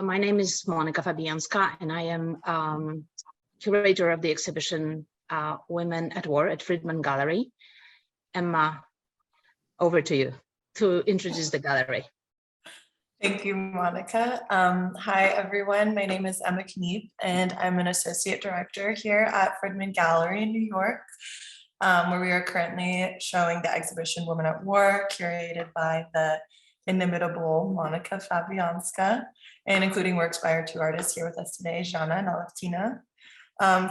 My name is Monika Fabijanska, and I am curator of the exhibition Women at War at Fridman Gallery. Emma, over to you to introduce the gallery. Thank you, Monika. Hi, everyone. My name is Emma Kakhidze, and I'm an associate director here at Fridman Gallery in New York, where we are currently showing the exhibition Women at War, curated by the inimitable Monika Fabijanska, and including works by our two artists here with us today, Zhanna and Alevtina.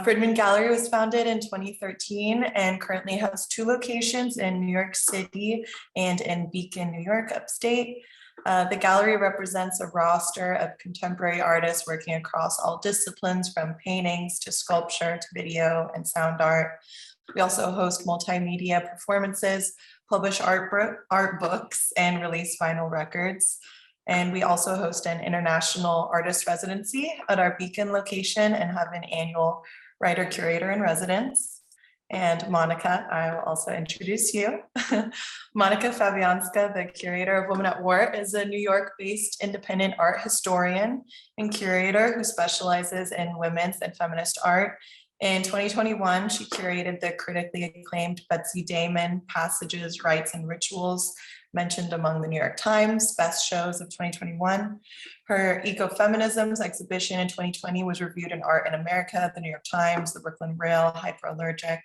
Fridman Gallery was founded in 2013 and currently has two locations in New York City and in Beacon, New York, upstate. The gallery represents a roster of contemporary artists working across all disciplines, from paintings to sculpture to video and sound art. We also host multimedia performances, publish art books, and release vinyl records. And we also host an international artist residency at our Beacon location and have an annual writer curator in residence. And Monika, I will also introduce you. Monika Fabijanska, the curator of Women at War, is a New York-based independent art historian and curator who specializes in women's and feminist art. In 2021, she curated the critically acclaimed Betsy Damon Passages, Rites, and Rituals, mentioned among the New York Times Best Shows of 2021. Her Ecofeminisms exhibition in 2020 was reviewed in Art in America, the New York Times, the Brooklyn Rail, Hyperallergic,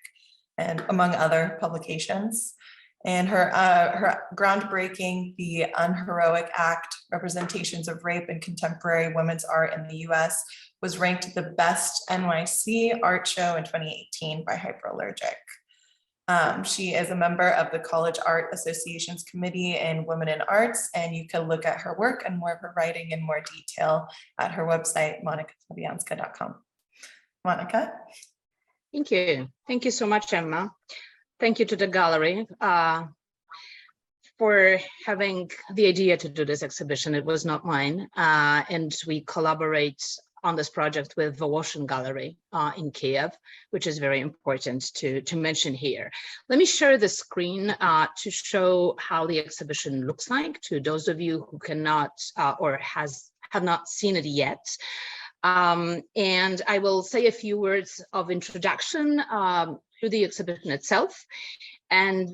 and among other publications. And her groundbreaking The Unheroic Act, Representations of Rape in Contemporary Women's Art in the US, was ranked the best NYC art show in 2018 by Hyperallergic. She is a member of the College Art Association's Committee in Women in Arts, and you can look at her work and more of her writing in more detail at her website, monikafabijanska.com. Monika? Thank you. Thank you so much, Emma. Thank you to the gallery for having the idea to do this exhibition. It was not mine, and we collaborate on this project with the Washington Gallery in Kiev, which is very important to mention here. Let me share the screen to show how the exhibition looks like to those of you who cannot or have not seen it yet. And I will say a few words of introduction to the exhibition itself, and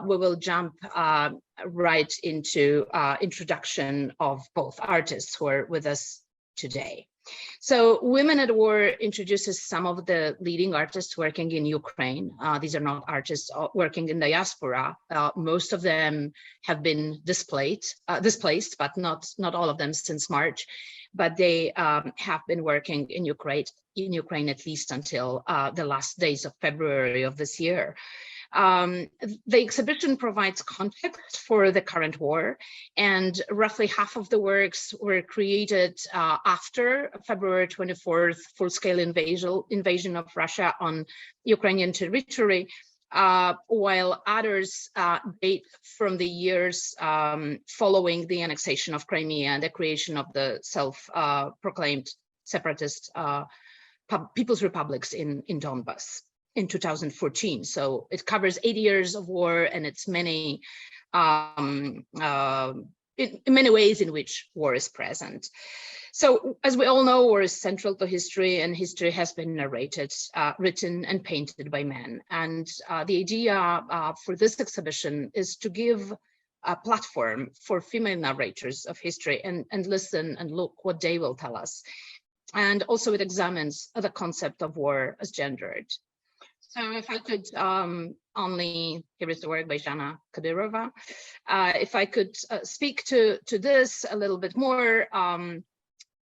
we will jump right into introduction of both artists who are with us today. So Women at War introduces some of the leading artists working in Ukraine. These are not artists working in diaspora. Most of them have been displaced, but not all of them since March. But they have been working in Ukraine at least until the last days of February of this year. The exhibition provides context for the current war, and roughly half of the works were created after February 24th full-scale invasion of Russia on Ukrainian territory, while others date from the years following the annexation of Crimea and the creation of the self-proclaimed separatist People's Republics in Donbass in 2014. So it covers 80 years of war, and it's many, in many ways in which war is present. So as we all know, war is central to history, and history has been narrated, written and painted by men. And the idea for this exhibition is to give a platform for female narrators of history and listen and look what they will tell us. And also it examines the concept of war as gendered. So if I could only, here is the work by Zhanna Kadyrova. If I could speak to this a little bit more,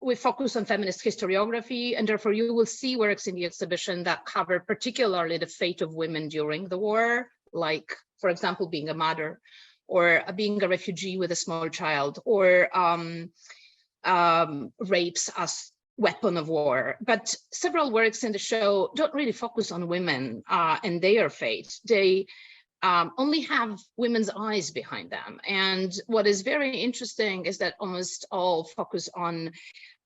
we focus on feminist historiography, and therefore you will see works in the exhibition that cover particularly the fate of women during the war, like, for example, being a mother, or being a refugee with a small child, or rapes as weapon of war. But several works in the show don't really focus on women and their fate. They only have women's eyes behind them. And what is very interesting is that almost all focus on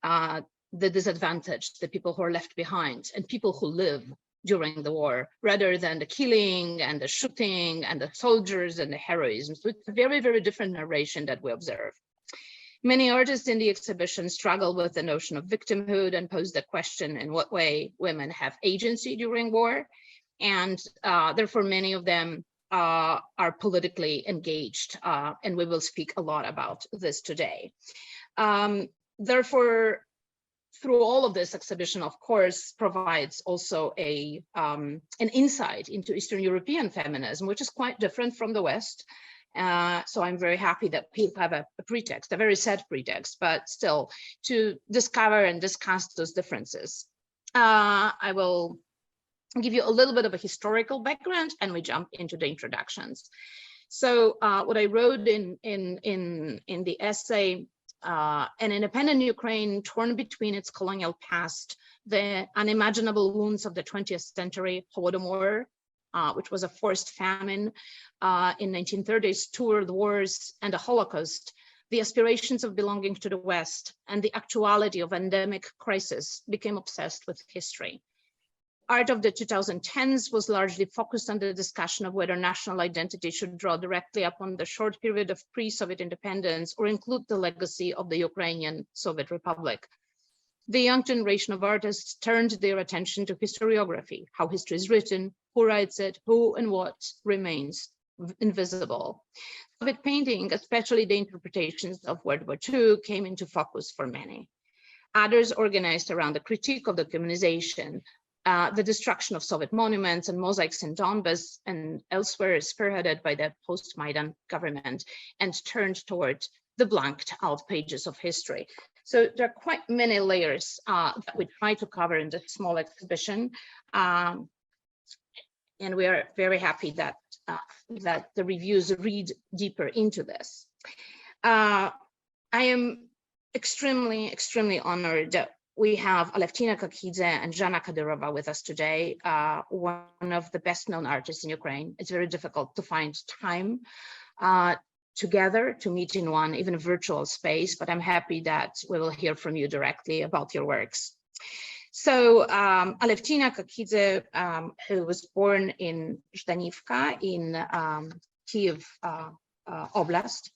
the disadvantaged, the people who are left behind, and people who live during the war, rather than the killing and the shooting and the soldiers and the heroism. So it's a very, very different narration that we observe. Many artists in the exhibition struggle with the notion of victimhood and pose the question in what way women have agency during war. And therefore, many of them are politically engaged, and we will speak a lot about this today. Therefore, through all of this, exhibition, of course, provides also an insight into Eastern European feminism, which is quite different from the West. So I'm very happy that people have a pretext, a very sad pretext, but still to discover and discuss those differences. I will give you a little bit of a historical background and we jump into the introductions. So what I wrote in the essay, an independent Ukraine torn between its colonial past, the unimaginable wounds of the 20th century, Holodomor, which was a forced famine in 1930s, two world wars, and the Holocaust, the aspirations of belonging to the West, and the actuality of endemic crisis became obsessed with history. Art of the 2010s was largely focused on the discussion of whether national identity should draw directly upon the short period of pre-Soviet independence or include the legacy of the Ukrainian Soviet Republic. The young generation of artists turned their attention to historiography, how history is written, who writes it, who and what remains invisible. Soviet painting, especially the interpretations of World War II, came into focus for many. Others organized around the critique of the communization, the destruction of Soviet monuments and mosaics in Donbass and elsewhere, spearheaded by the post-Maidan government, and turned toward the blanked out pages of history. So there are quite many layers that we try to cover in this small exhibition. And we are very happy that, that the reviews read deeper into this. I am extremely, extremely honored that we have Alevtina Kakhidze and Zhanna Kadyrova with us today, one of the best known artists in Ukraine. It's very difficult to find time together to meet in one, even a virtual space, but I'm happy that we will hear from you directly about your works. So Alevtina Kakhidze, who was born in Zhanivka in Kyiv Oblast,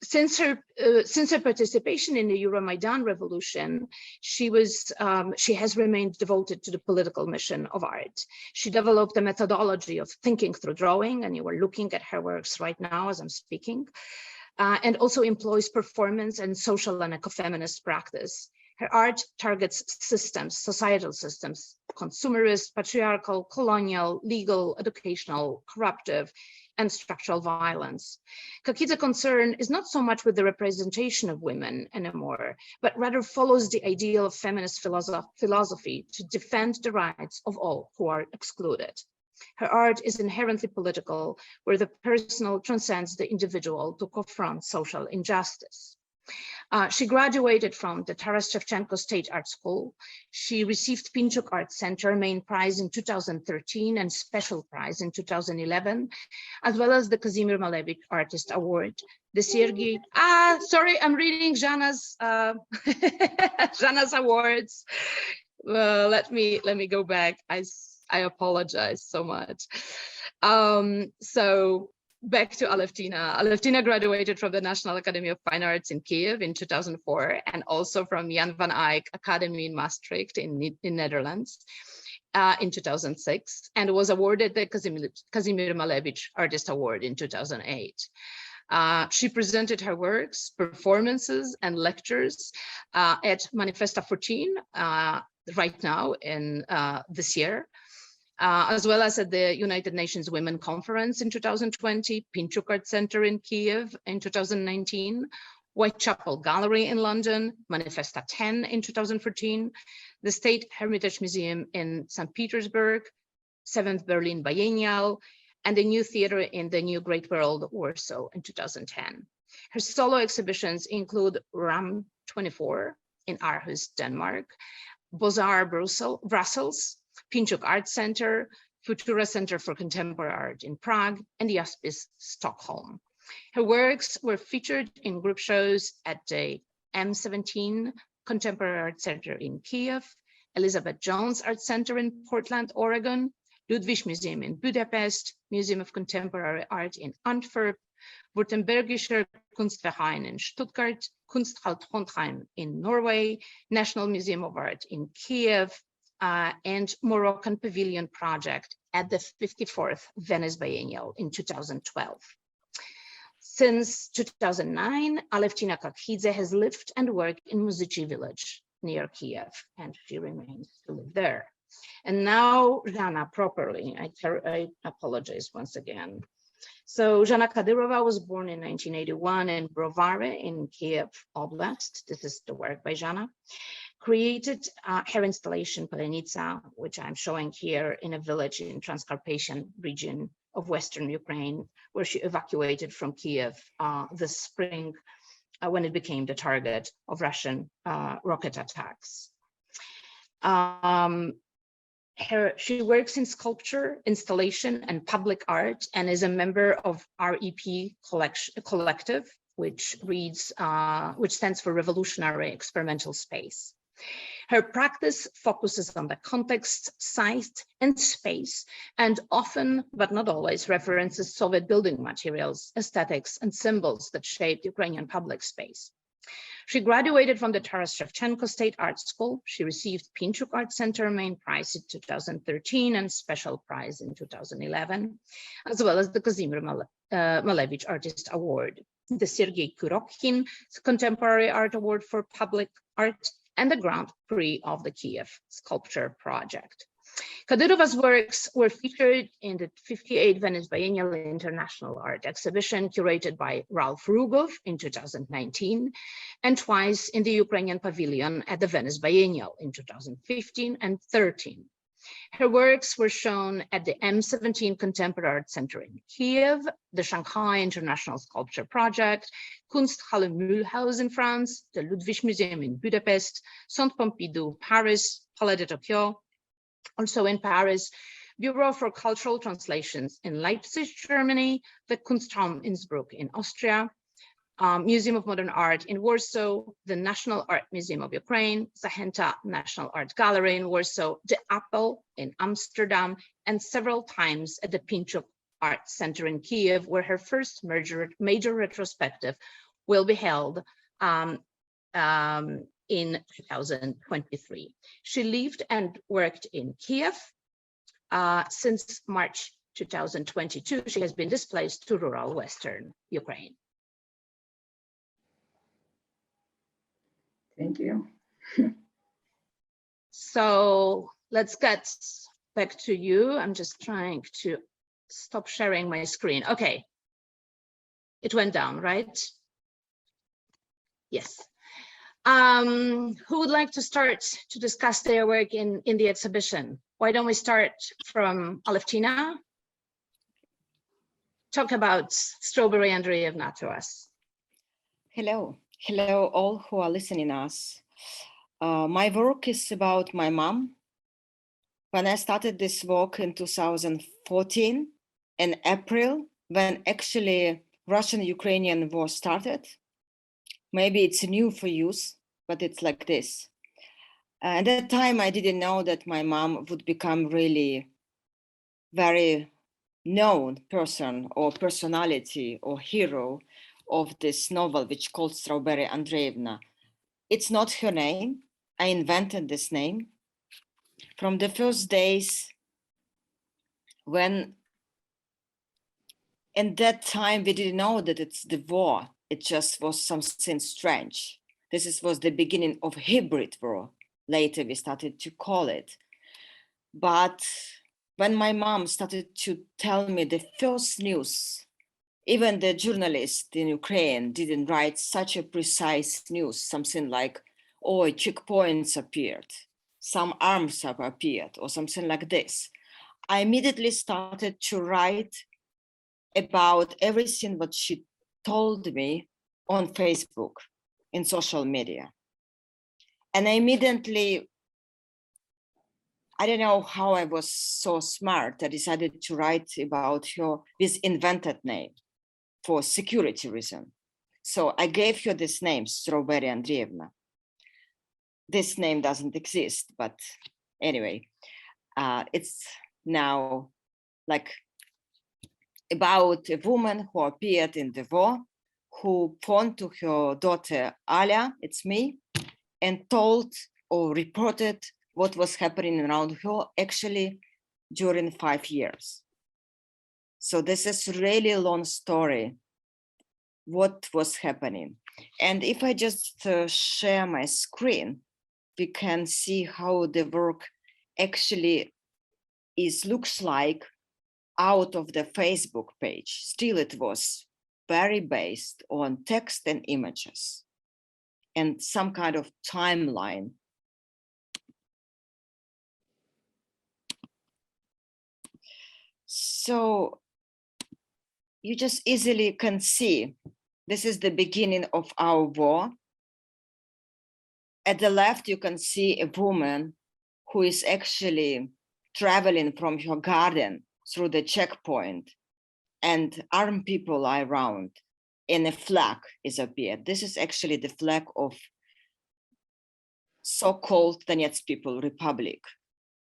since her participation in the Euromaidan revolution, she has remained devoted to the political mission of art. She developed a methodology of thinking through drawing, and you are looking at her works right now as I'm speaking, and also employs performance and social and ecofeminist practice. Her art targets systems, societal systems, consumerist, patriarchal, colonial, legal, educational, corruptive, and structural violence. Kakhidze's concern is not so much with the representation of women anymore, but rather follows the ideal of feminist philosophy to defend the rights of all who are excluded. Her art is inherently political, where the personal transcends the individual to confront social injustice. She graduated from the Taras Shevchenko State Art School. She received Pinchuk Art Center main prize in 2013 and special prize in 2011, as well as the Kazimir Malevich Artist Award. The Sergei, sorry, I'm reading Zhanna's Zhanna's awards. Let me go back. I apologize so much. So back to Alevtina. Alevtina graduated from the National Academy of Fine Arts in Kyiv in 2004, and also from Jan van Eyck Academy in Maastricht in Netherlands in 2006, and was awarded the Kazimir Malevich Artist Award in 2008. She presented her works, performances, and lectures at Manifesta 14 right now in this year, as well as at the United Nations Women Conference in 2020, Pinchuk Art Center in Kyiv in 2019, Whitechapel Gallery in London, Manifesta 10 in 2014, the State Hermitage Museum in St. Petersburg, 7th Berlin Biennial, and the New Theater in the New Great World, Warsaw in 2010. Her solo exhibitions include RAM 24 in Aarhus, Denmark, Beaux-Arts Brussels, Pinchuk Art Center, Futura Center for Contemporary Art in Prague, and the Jaspis Stockholm. Her works were featured in group shows at the M17 Contemporary Art Center in Kyiv, Elizabeth Jones Art Center in Portland, Oregon, Ludwig Museum in Budapest, Museum of Contemporary Art in Antwerp, Württembergischer Kunstverein in Stuttgart, Kunsthalle Trondheim in Norway, National Museum of Art in Kiev, and Moroccan Pavilion Project at the 54th Venice Biennial in 2012. Since 2009, Alevtina Kakhidze has lived and worked in Muzychi village near Kiev, and she remains to live there. And now, Zhanna, properly, I apologize once again. So Zhanna Kadyrova was born in 1981 in Brovary in Kiev Oblast. This is the work by Zhanna. Created her installation Palenitsa, which I'm showing here in a village in Transcarpathian region of Western Ukraine, where she evacuated from Kiev this spring when it became the target of Russian rocket attacks. She works in sculpture, installation, and public art, and is a member of REP collective, which stands for Revolutionary Experimental Space. Her practice focuses on the context, size, and space, and often, but not always, references Soviet building materials, aesthetics, and symbols that shaped Ukrainian public space. She graduated from the Taras Shevchenko State Art School. She received Pinchuk Art Center Main Prize in 2013 and Special Prize in 2011, as well as the Kazimir Malevich Artist Award, the Sergei Kurokhin Contemporary Art Award for Public Art, and the Grand Prix of the Kiev Sculpture Project. Kadyrova's works were featured in the 58th Venice Biennial International Art Exhibition curated by Ralph Rugov in 2019, and twice in the Ukrainian Pavilion at the Venice Biennial in 2015 and 13. Her works were shown at the M17 Contemporary Art Center in Kiev, the Shanghai International Sculpture Project, Kunsthalle Mühlhaus in France, the Ludwig Museum in Budapest, Centre Pompidou, Paris, Palais de Tokyo, also in Paris, Bureau for Cultural Translations in Leipzig, Germany, the Kunstraum Innsbruck in Austria, Museum of Modern Art in Warsaw, the National Art Museum of Ukraine, Zahenta National Art Gallery in Warsaw, the Apple in Amsterdam, and several times at the Pinchuk Art Center in Kiev, where her first major retrospective will be held in 2023. She lived and worked in Kiev since March 2022. She has been displaced to rural Western Ukraine. Thank you. So let's get back to you. I'm just trying to stop sharing my screen. Okay, it went down, right? Yes. Who would like to start to discuss their work in the exhibition? Why don't we start from Alevtina? Talk about Strawberry Andreevna to us. Hello. Hello, all who are listening us. My work is about my mom. When I started this work in 2014, in April, when actually Russian-Ukrainian war started. Maybe it's new for you, but it's like this. At that time, I didn't know that my mom would become really very known person or personality or hero of this novel, which called Strawberry Andreevna. It's not her name. I invented this name. From the first days when, in that time, we didn't know that it's the war. It just was something strange. This was the beginning of hybrid war. Later, we started to call it. But when my mom started to tell me the first news, even the journalist in Ukraine didn't write such a precise news, something like, oh, checkpoints appeared, some arms have appeared, or something like this. I immediately started to write about everything what she told me on Facebook, in social media. And I immediately, I don't know how I was so smart, I decided to write about her with invented name for security reason. So I gave her this name, Strawberry Andreevna. This name doesn't exist, but anyway, it's now like about a woman who appeared in the war, who phoned to her daughter Alia, it's me, and told or reported what was happening around her actually during 5 years. So this is really a long story, what was happening. And if I just share my screen, we can see how the work actually looks like out of the Facebook page. Still, it was very based on text and images and some kind of timeline. So you just easily can see this is the beginning of our war. At the left, you can see a woman who is actually traveling from her garden through the checkpoint, and armed people are around, and a flag is appeared. This is actually the flag of so-called Donetsk People Republic,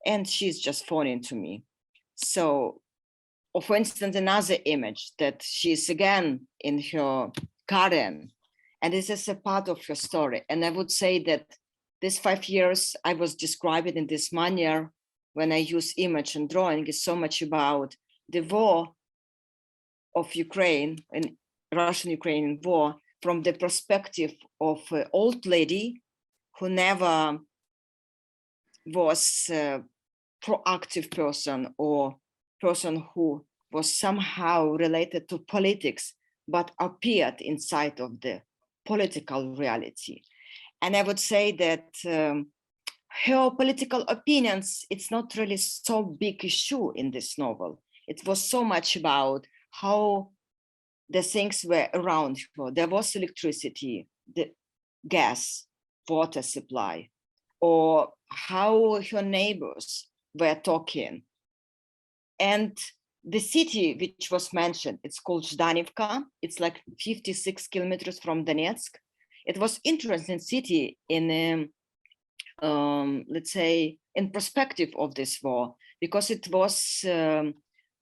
and she's just phoning to me. So, or for instance, another image that she's again in her garden, and this is a part of her story. And I would say that this 5 years I was describing in this manner when I use image and drawing is so much about the war of Ukraine and Russian-Ukrainian war from the perspective of an old lady who never was a proactive person or person who was somehow related to politics, but appeared inside of the political reality. And I would say that her political opinions, it's not really so big issue in this novel. It was so much about how the things were around her. There was electricity, the gas, water supply, or how her neighbors were talking. And the city which was mentioned, it's called Zhanivka. It's like 56 kilometers from Donetsk. It was interesting city in, let's say, in perspective of this war, because it was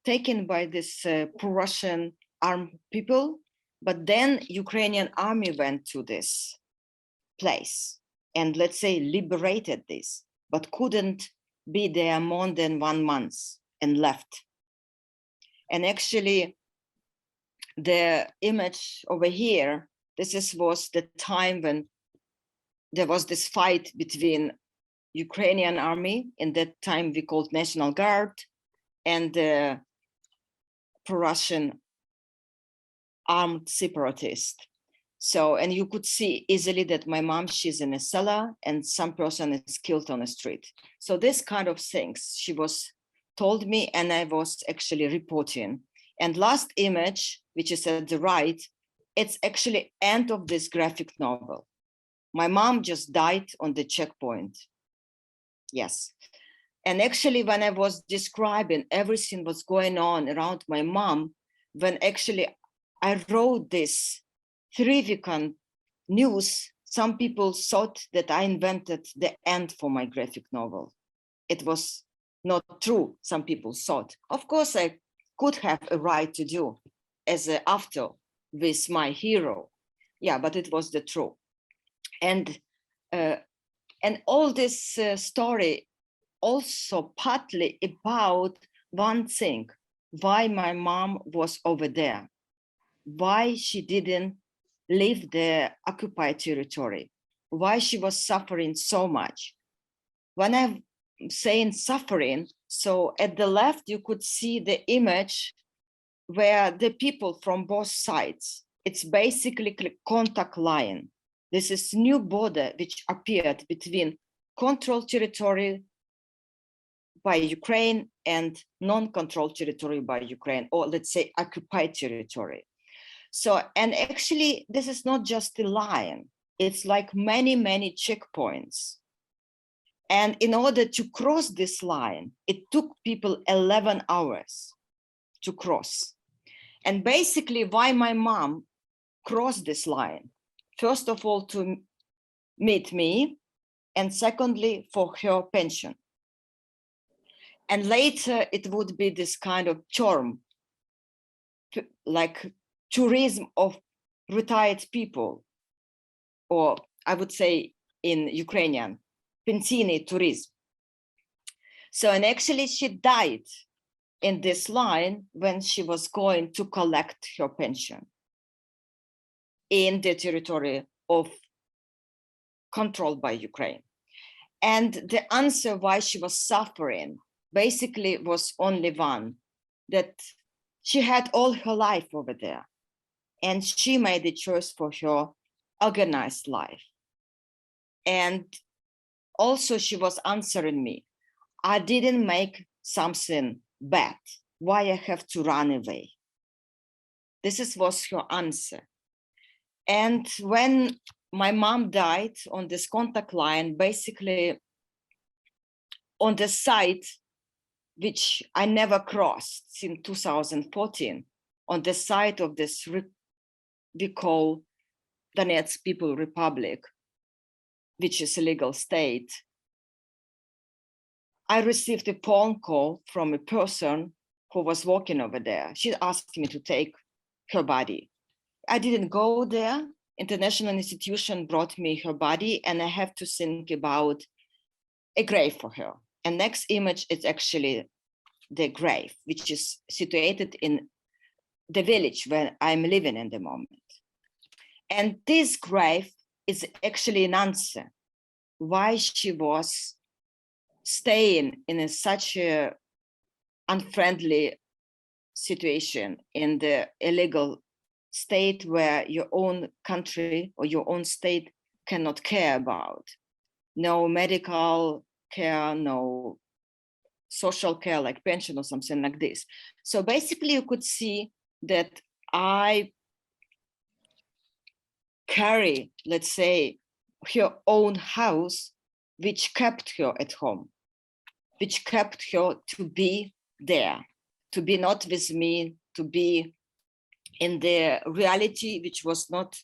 taken by this pro-Russian armed people, but then Ukrainian army went to this place and, let's say, liberated this, but couldn't be there more than 1 month and left. And actually, the image over here, was the time when there was this fight between Ukrainian army, in that time we called National Guard, and the pro-Russian armed separatist. So, and you could see easily that my mom, she's in a cellar and some person is killed on the street. So this kind of things she was told me, and I was actually reporting. And last image, which is at the right, it's actually end of this graphic novel. My mom just died on the checkpoint. Yes. And actually, when I was describing everything what's going on around my mom, when actually I wrote this 3-week news, some people thought that I invented the end for my graphic novel. It was not true, some people thought. Of course, I could have a right to do as an after with my hero. Yeah, but it was the truth. And all this story also partly about one thing, why my mom was over there, why she didn't leave the occupied territory, why she was suffering so much. When I'm saying suffering, so at the left, you could see the image where the people from both sides, it's basically contact line. This is new border which appeared between controlled territory by Ukraine and non-controlled territory by Ukraine, or let's say occupied territory. So, and actually this is not just a line, it's like many, many checkpoints. And in order to cross this line, it took people 11 hours to cross. And basically why my mom crossed this line, first of all, to meet me, and secondly, for her pension. And later it would be this kind of term like tourism of retired people, or I would say in Ukrainian, pensiony tourism. So, and actually she died in this line when she was going to collect her pension in the territory of controlled by Ukraine. And the answer why she was suffering basically was only one, that she had all her life over there and she made the choice for her organized life. And also she was answering me, I didn't make something bad. Why I have to run away? This was her answer. And when my mom died on this contact line, basically on the site, which I never crossed since 2014, on the site of this we call Donetsk People Republic, which is a legal state, I received a phone call from a person who was walking over there. She asked me to take her body. I didn't go there. International institution brought me her body, and I have to think about a grave for her. And next image is actually the grave, which is situated in the village where I'm living in the moment. And this grave is actually an answer why she was staying in such a unfriendly situation in the illegal state where your own country or your own state cannot care about. No medical care, no social care like pension or something like this. So basically you could see that I carry, let's say, her own house, which kept her at home, which kept her to be there, to be not with me, to be in the reality which was not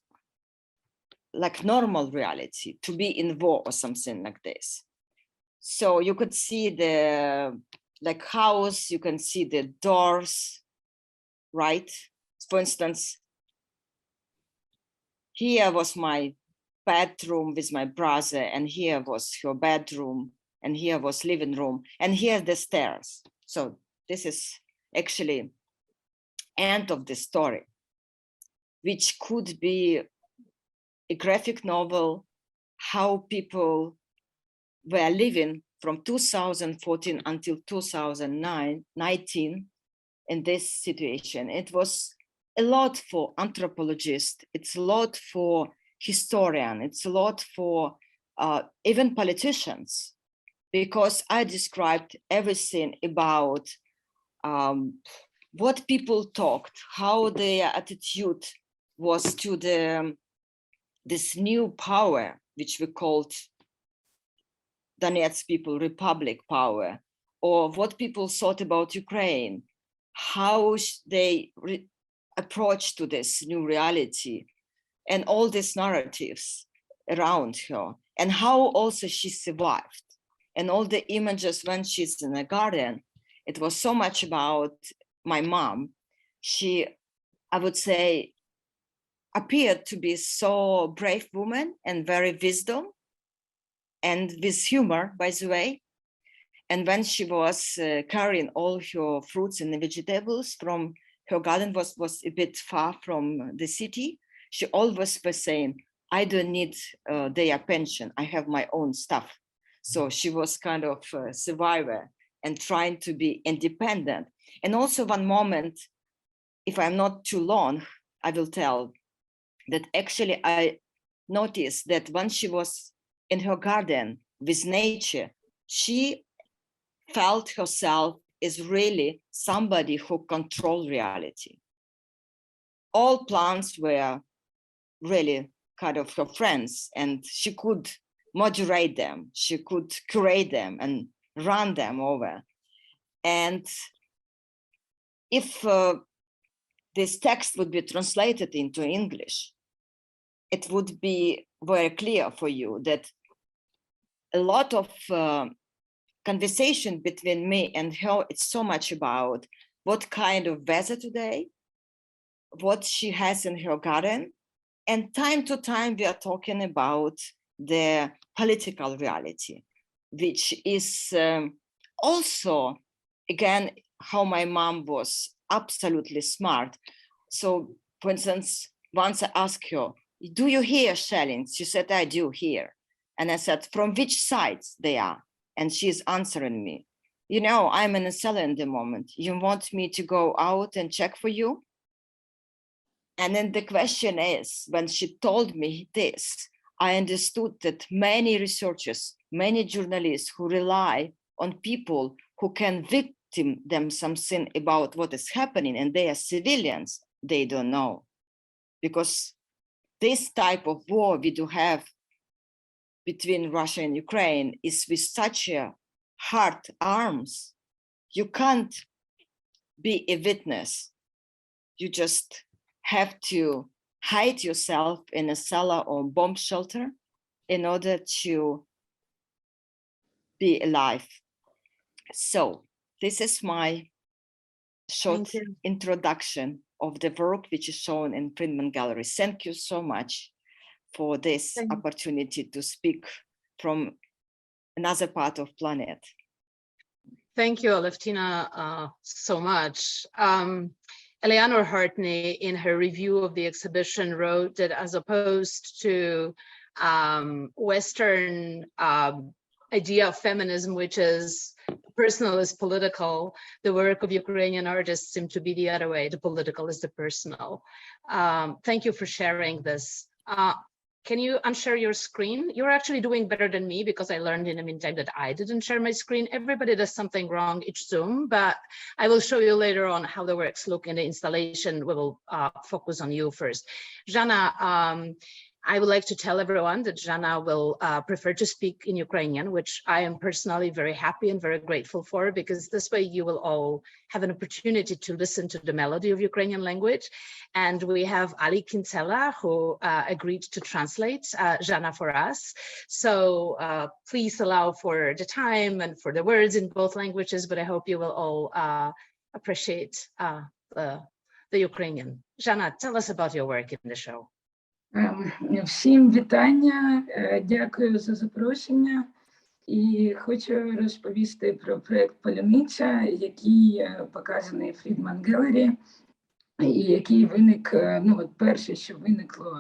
like normal reality, to be in war or something like this. So you could see the like house, you can see the doors, right? For instance, here was my bedroom with my brother, and here was her bedroom, and here was living room, and here the stairs. So this is actually end of the story, which could be a graphic novel, how people were living from 2014 until 2019 in this situation. It was a lot for anthropologists, it's a lot for historians, it's a lot for even politicians, because I described everything about what people talked, how their attitude was to this new power, which we called Donetsk People Republic power, or what people thought about Ukraine, how they approached to this new reality, and all these narratives around her, and how also she survived. And all the images when she's in the garden, it was so much about my mom. She, I would say, appeared to be so brave woman and very wisdom and with humor, by the way. And when she was carrying all her fruits and vegetables from her garden was a bit far from the city, she always was saying, I don't need their pension, I have my own stuff. So she was kind of a survivor and trying to be independent. And also one moment, if I'm not too long, I will tell that actually I noticed that when she was in her garden with nature, she felt herself as really somebody who controlled reality. All plants were really kind of her friends, and she could moderate them, she could curate them and run them over. And if this text would be translated into English, it would be very clear for you that a lot of conversation between me and her, it's so much about what kind of weather today, what she has in her garden. And time to time, we are talking about the political reality, which is also, again, how my mom was absolutely smart. So, for instance, once I asked her, do you hear shelling? She said, I do hear. And I said, from which sides they are? And she's answering me, you know, I'm in a cellar in the moment. You want me to go out and check for you? And then the question is, when she told me this, I understood that many researchers, many journalists who rely on people who can victim them something about what is happening, and they are civilians, they don't know. Because this type of war we do have between Russia and Ukraine is with such a hard arms, you can't be a witness. You just have to hide yourself in a cellar or bomb shelter in order to be alive. So this is my short introduction of the work which is shown in Fridman Gallery. Thank you so much for this opportunity to speak from another part of planet. Thank you, Alevtina, so much. Eleanor Hartney, in her review of the exhibition, wrote that as opposed to Western idea of feminism, which is personal is political, the work of Ukrainian artists seemed to be the other way. The political is the personal. Thank you for sharing this. Can you unshare your screen? You're actually doing better than me because I learned in the meantime that I didn't share my screen. Everybody does something wrong each Zoom, but I will show you later on how the works look in the installation. We will focus on you first. Zhanna, I would like to tell everyone that Zhanna will prefer to speak in Ukrainian, which I am personally very happy and very grateful for, because this way you will all have an opportunity to listen to the melody of Ukrainian language. And we have Ali Kinsella, who agreed to translate Zhanna for us. So please allow for the time and for the words in both languages, but I hope you will all appreciate the Ukrainian. Zhanna, tell us about your work in the show. Всім вітання, дякую за запрошення. І хочу розповісти про проєкт «Паляниця», який показаний в Fridman Gallery, і який виник, ну от перше, що виникло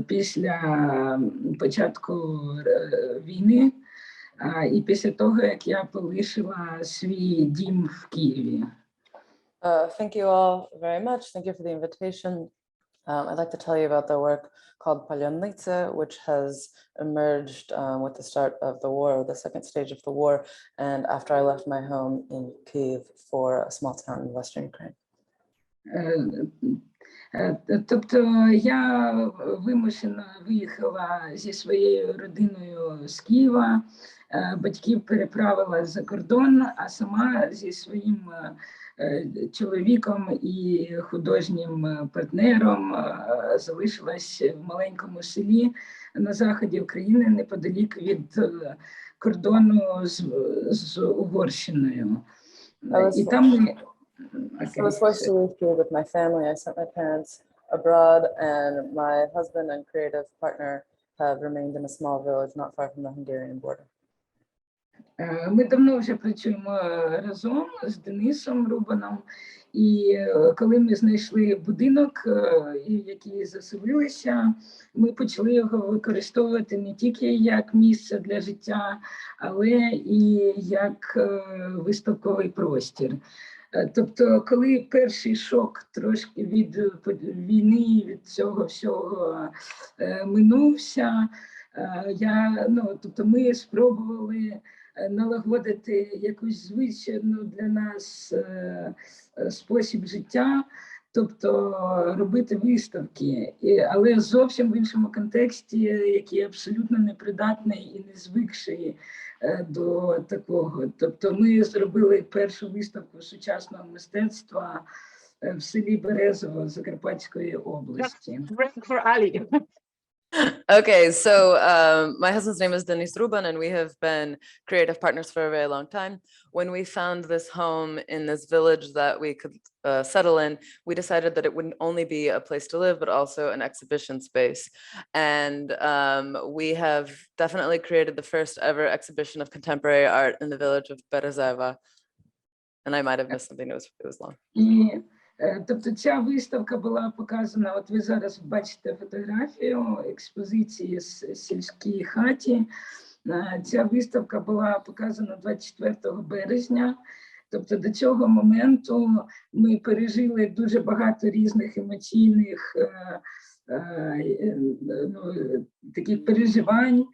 після початку війни, і після того, як я полишила свій дім в Києві. Thank you all very much. Thank you for the invitation. I'd like to tell you about the work called Palionnitsa, which has emerged with the start of the war, the second stage of the war, and after I left my home in Kyiv for a small town in Western Ukraine. Тобто я вимушено виїхала зі своєю родиною з Києва, батьків переправила за кордон, а сама зі своїм чоловіком і художнім партнером залишилась в маленькому селі на заході України, неподалік від кордону з Угорщиною. І там ми... I was forced to leave Kyiv with my family. I sent my parents abroad, and my husband and creative partner have remained in a small village not far from the Hungarian border. Ми давно вже працюємо разом з Денисом Рубаном, і коли ми знайшли будинок, в який заселилися, ми почали його використовувати не тільки як місце для життя, але і як виставковий простір. Тобто, коли перший шок трошки від війни, від цього всього минувся, тобто ми спробували налагодити якусь звичайну для нас спосіб життя, тобто робити виставки, але зовсім в іншому контексті, який абсолютно непридатний і не звикший до такого. Тобто ми зробили першу виставку сучасного мистецтва в селі Березово Закарпатської області. Okay, so my husband's name is Denis Ruban, and we have been creative partners for a very long time. When we found this home in this village that we could settle in, we decided that it wouldn't only be a place to live, but also an exhibition space. And we have definitely created the first ever exhibition of contemporary art in the village of Berezeva. And I might have missed something, it was long. І, тобто, ця виставка була показана, от ви зараз бачите фотографію експозиції з сільській хаті. Ця виставка була показана 24 березня. Тобто до цього моменту ми пережили дуже багато різних емоційних таких переживань.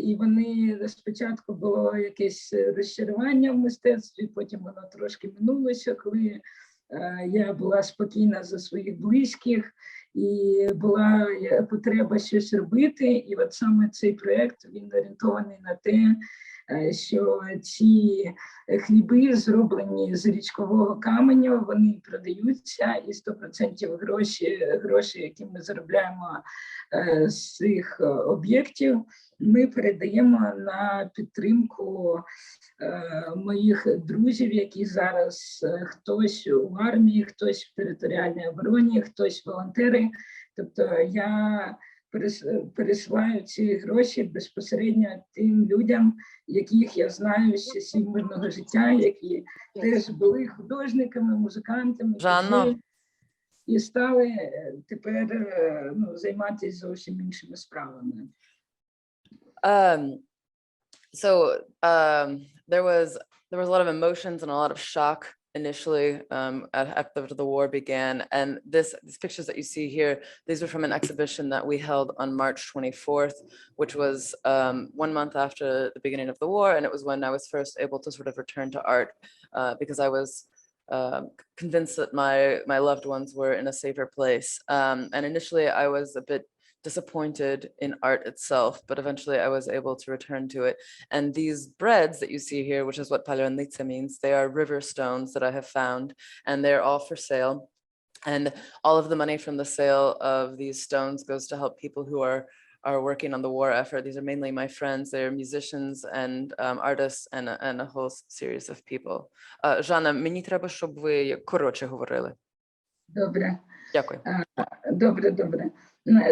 І вони спочатку було якесь розчарування в мистецтві, потім воно трошки минулося, коли я була спокійна за своїх близьких і була потреба щось робити. І от саме цей проєкт, він орієнтований на те, що ці хліби, зроблені з річкового каменю, вони продаються, і 100% гроші, які ми заробляємо з цих об'єктів, ми передаємо на підтримку моїх друзів, які зараз хтось у армії, хтось в територіальній обороні, хтось волонтери. Тобто я пересилаю ці гроші безпосередньо тим людям, яких я знаю з часів мирного життя, які теж були художниками, музикантами, і стали тепер займатися зовсім іншими справами. There was a lot of emotions and a lot of shock initially after the war began, and these pictures that you see here, these were from an exhibition that we held on March 24th, which was 1 month after the beginning of the war, and it was when I was first able to sort of return to art because I was convinced that my loved ones were in a safer place, and initially I was a bit disappointed in art itself, but eventually I was able to return to it. And these breads that you see here, which is what palyonnytsa means, they are river stones that I have found, and they're all for sale. And all of the money from the sale of these stones goes to help people who are working on the war effort. These are mainly my friends. They're musicians and artists and a whole series of people. Zhanna, мені треба, щоб ви коротше говорили. Добре. Дякую. Добре.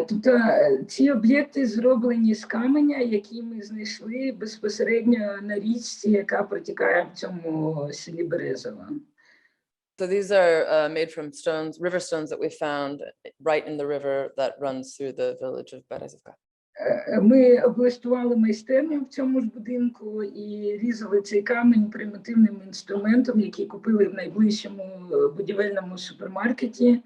Тобто ці об'єкти зроблені з каменя, які ми знайшли безпосередньо на річці, яка протікає в цьому селі Березова. So these are made from stones, river stones that we found right in the river that runs through the village of Berezivka. Ми облаштували майстерню в цьому ж будинку і різали цей камінь примітивним інструментом, який купили в найближчому будівельному супермаркеті,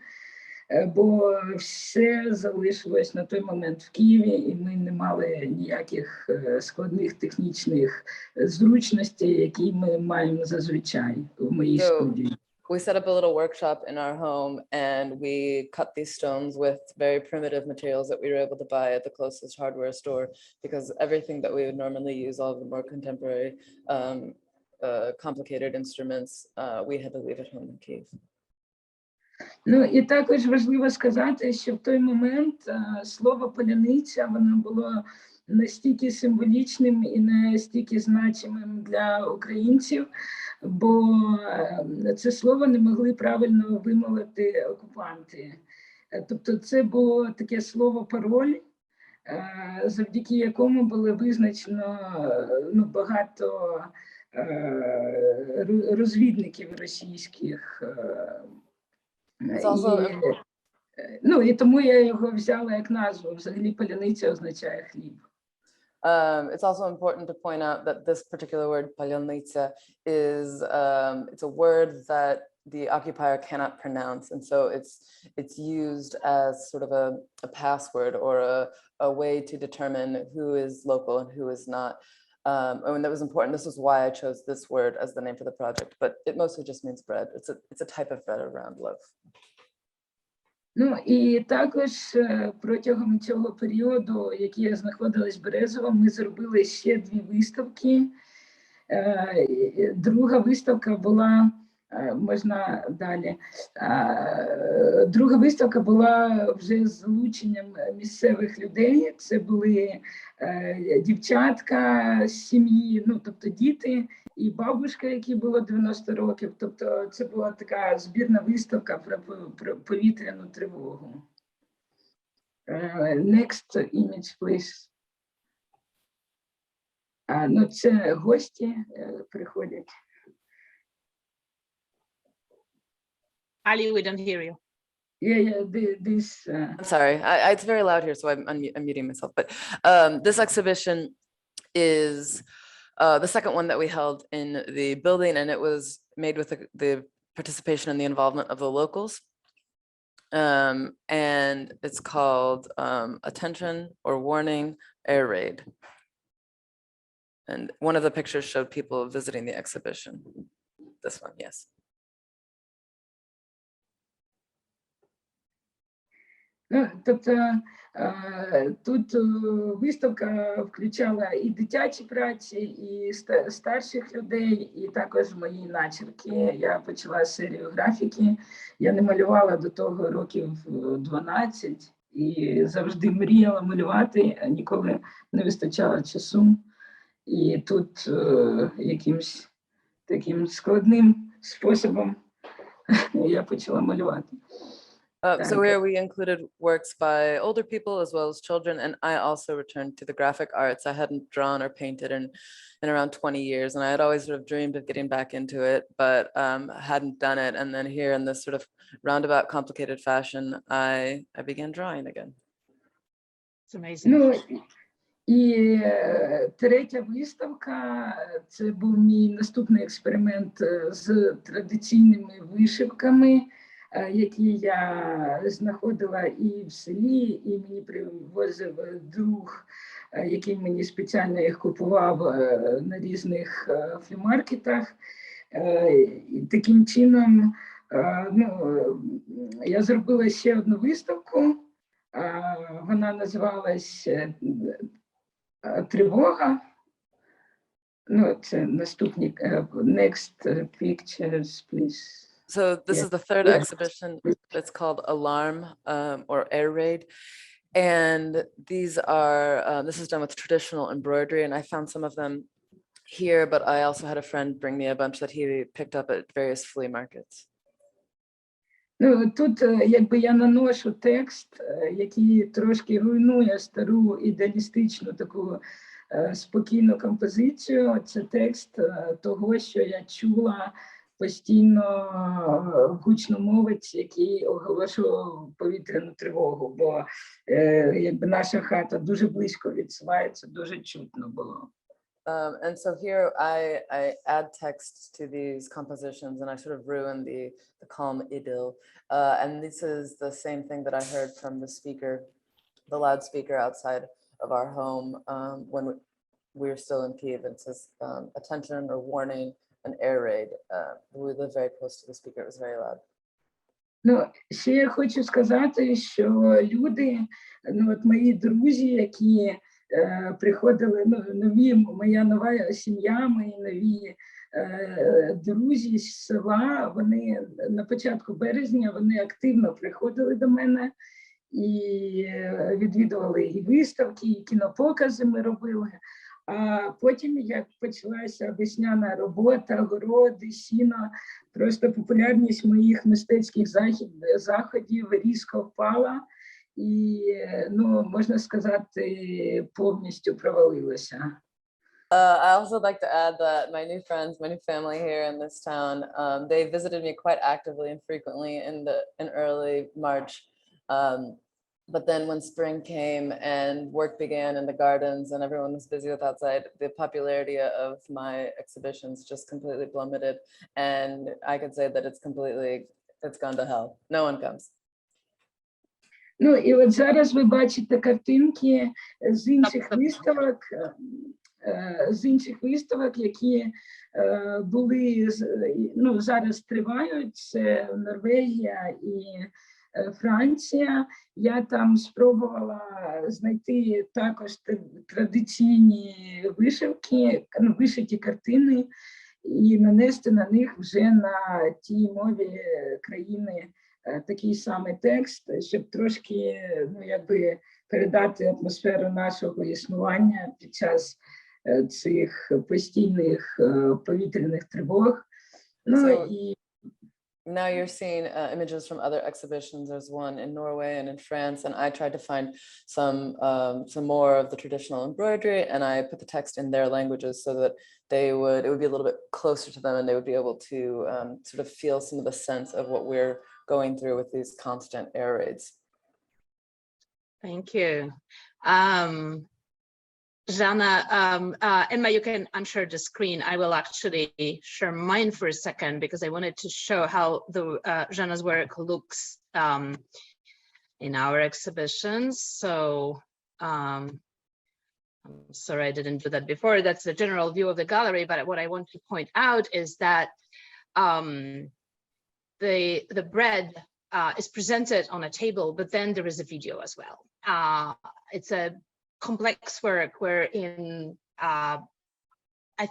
бо все залишилось на той момент в Києві, і ми не мали ніяких складних технічних зручностей, які ми маємо зазвичай в моїй студії. We set up a little workshop in our home, and we cut these stones with very primitive materials that we were able to buy at the closest hardware store, because everything that we would normally use, all of the more contemporary, complicated instruments, we had to leave at home in Kyiv. Ну, і також важливо сказати, що в той момент слово «паляниця» воно було настільки символічним і настільки значимим для українців, бо це слово не могли правильно вимовити окупанти. Тобто це було таке слово-пароль, завдяки якому було визначено багато розвідників російських. І тому я його взяла як назву. Взагалі паляниця означає хліб. It's also important to point out that this particular word, palyonnytsa, is it's a word that the occupier cannot pronounce, and so it's used as sort of a password or a way to determine who is local and who is not. And that was important. This is why I chose this word as the name for the project, but it mostly just means bread. It's a type of bread, a round loaf. Ну, і також протягом цього періоду, який я знаходилась в Березово, ми зробили ще 2 виставки. Друга виставка була Можна далі. Друга виставка була вже з залученням місцевих людей. Це були дівчатка з сім'ї, ну, тобто діти і бабушка, якій було 90 років. Тобто це була така збірна виставка про повітряну тривогу. Next image, please. Ну, це гості приходять. Ali, we don't hear you. Yeah, this. I'm sorry, it's very loud here, so I'm muting myself. But this exhibition is the second one that we held in the building, and it was made with the participation and the involvement of the locals. And it's called Attention or Warning Air Raid. And one of the pictures showed people visiting the exhibition. This one, yes. Ну, тобто тут виставка включала і дитячі праці, і старших людей, і також мої начерки. Я почала серію графіки. Я не малювала до того років 12 і завжди мріяла малювати, а ніколи не вистачало часу. І тут якимсь таким складним способом я почала малювати. So here we included works by older people as well as children, and I also returned to the graphic arts. I hadn't drawn or painted in around 20 years, and I had always sort of dreamed of getting back into it, but hadn't done it. And then here in this sort of roundabout, complicated fashion, I began drawing again. It's amazing. Ну, і третя виставка – це був мій наступний експеримент з традиційними вишивками, які я знаходила і в селі, і мені привозив друг, який мені спеціально їх купував на різних флімаркетах. І таким чином, ну, я зробила ще одну виставку, вона називалась «Тривога». Ну, це наступні, next pictures, please. So this is the third exhibition. It's called Alarm or Air Raid. And these are, this is done with traditional embroidery, and I found some of them here, but I also had a friend bring me a bunch that he picked up at various flea markets. Ну, тут якби я наношу текст, який трошки руйнує стару ідеалістичну таку спокійну композицію. Це текст того, що я чула постійно гучномовець, який оголошував повітряну тривогу, бо якби наша хата дуже близько від села, це дуже чутно було. And so here I add text to these compositions, and I sort of ruin the calm idyll. And this is the same thing that I heard from the speaker, the loudspeaker outside of our home when we were still in Kyiv. It says attention or warning, an air raid. We live very close to the speaker. It was very loud. Ну, ще я хочу сказати, що люди, ну, от мої друзі, які приходили, ну, моя нова сім'я, мої нові друзі з села, вони на початку березня, вони активно приходили до мене і відвідували і виставки, і кінопокази ми робили. А потім, як почалася весняна робота, городи, сіно, просто популярність моїх мистецьких заходів різко впала і, ну, можна сказати, повністю провалилася. I also like to add that my new friends, my new family here in this town, they visited me quite actively and frequently in early March. But then when spring came and work began in the gardens and everyone was busy with outside, the popularity of my exhibitions just completely plummeted. And I could say that it's gone to hell. No one comes. Ну, і от зараз ви бачите картинки з інших виставок, які були, ну, зараз тривають, це Норвегія і Франція. Я там спробувала знайти також традиційні вишивки, ну, вишиті картини, і нанести на них вже на тій мові країни такий самий текст, щоб трошки, ну, якби передати атмосферу нашого існування під час цих постійних повітряних тривог. Ну, і now you're seeing images from other exhibitions. There's one in Norway and in France, and I tried to find some more of the traditional embroidery, and I put the text in their languages so that it would be a little bit closer to them, and they would be able to sort of feel some of the sense of what we're going through with these constant air raids. Thank you. Zhanna, Emma, you can unshare the screen. I will actually share mine for a second because I wanted to show how the Zhanna's work looks in our exhibitions. So I'm sorry I didn't do that before. That's the general view of the gallery, but what I want to point out is that the bread is presented on a table, but then there is a video as well. It's a complex work wherein I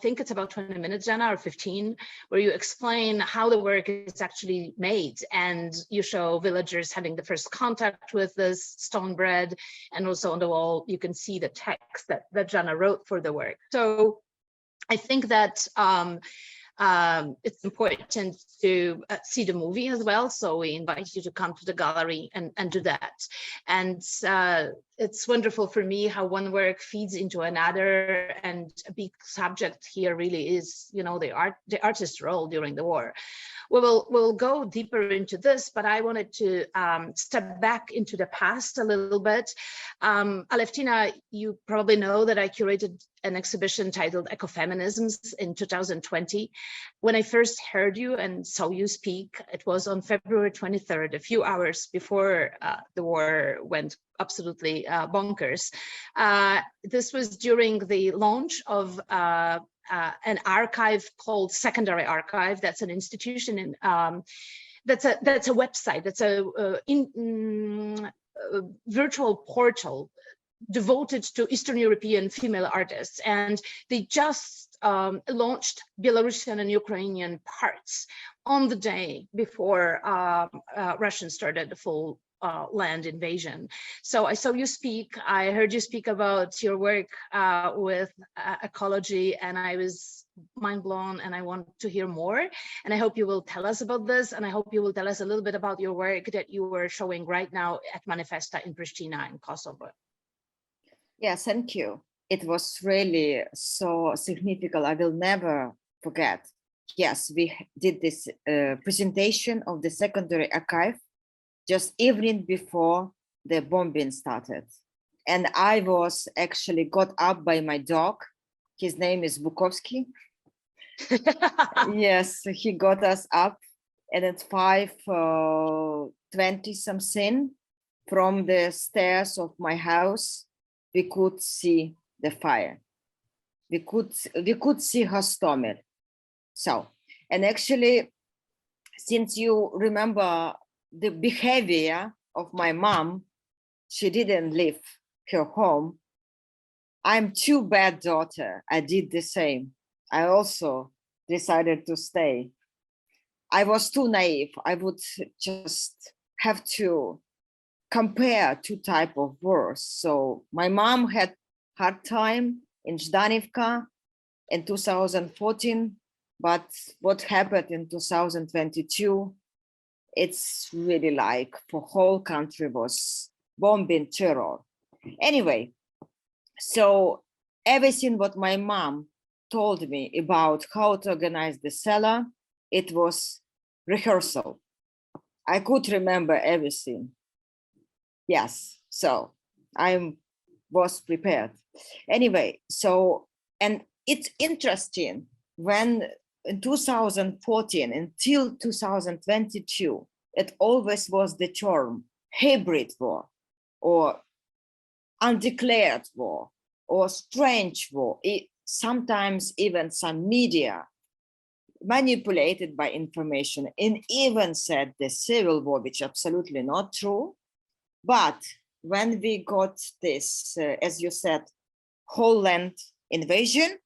think it's about 20 minutes, Zhanna, or 15, where you explain how the work is actually made, and you show villagers having the first contact with this stone bread, and also on the wall you can see the text that Zhanna wrote for the work. So I think that it's important to see the movie as well. So we invite you to come to the gallery and do that. And it's wonderful for me how one work feeds into another, and a big subject here really is, you know, the artist's role during the war. We'll go deeper into this, but I wanted to step back into the past a little bit. Alevtina, you probably know that I curated an exhibition titled Ecofeminisms in 2020. When I first heard you and saw you speak, it was on February 23rd, a few hours before the war went absolutely bonkers. This was during the launch of an archive called Secondary Archive. That's an institution in that's a website. That's a virtual portal devoted to Eastern European female artists, and they just launched Belarusian and Ukrainian parts on the day before Russians started the full land invasion. So I saw you speak, I heard you speak about your work with ecology, and I was mind blown, and I want to hear more. And I hope you will tell us about this, and I hope you will tell us a little bit about your work that you are showing right now at Manifesta in Pristina in Kosovo. Yes, thank you. It was really so significant. I will never forget. Yes, we did this presentation of the secondary archive just evening before the bombing started. And I was actually got up by my dog. His name is Bukovsky. Yes, he got us up, and at 5:20 something from the stairs of my house, we could see the fire. We could see Hostomel. So, and actually, since you remember the behavior of my mom, she didn't leave her home. I'm too bad daughter. I did the same. I also decided to stay. I was too naive. I would just have to compare two types of wars. So my mom had hard time in Zhdanivka in 2014, but what happened in 2022, it's really like for whole country was bombing, terror. Anyway, so everything what my mom told me about how to organize the cellar, it was rehearsal. I could remember everything. Yes, so I was prepared. Anyway, so, and it's interesting when in 2014 until 2022, it always was the term hybrid war or undeclared war or strange war. Sometimes even some media manipulated by information and even said the civil war, which is absolutely not true. But when we got this, as you said, whole land invasion,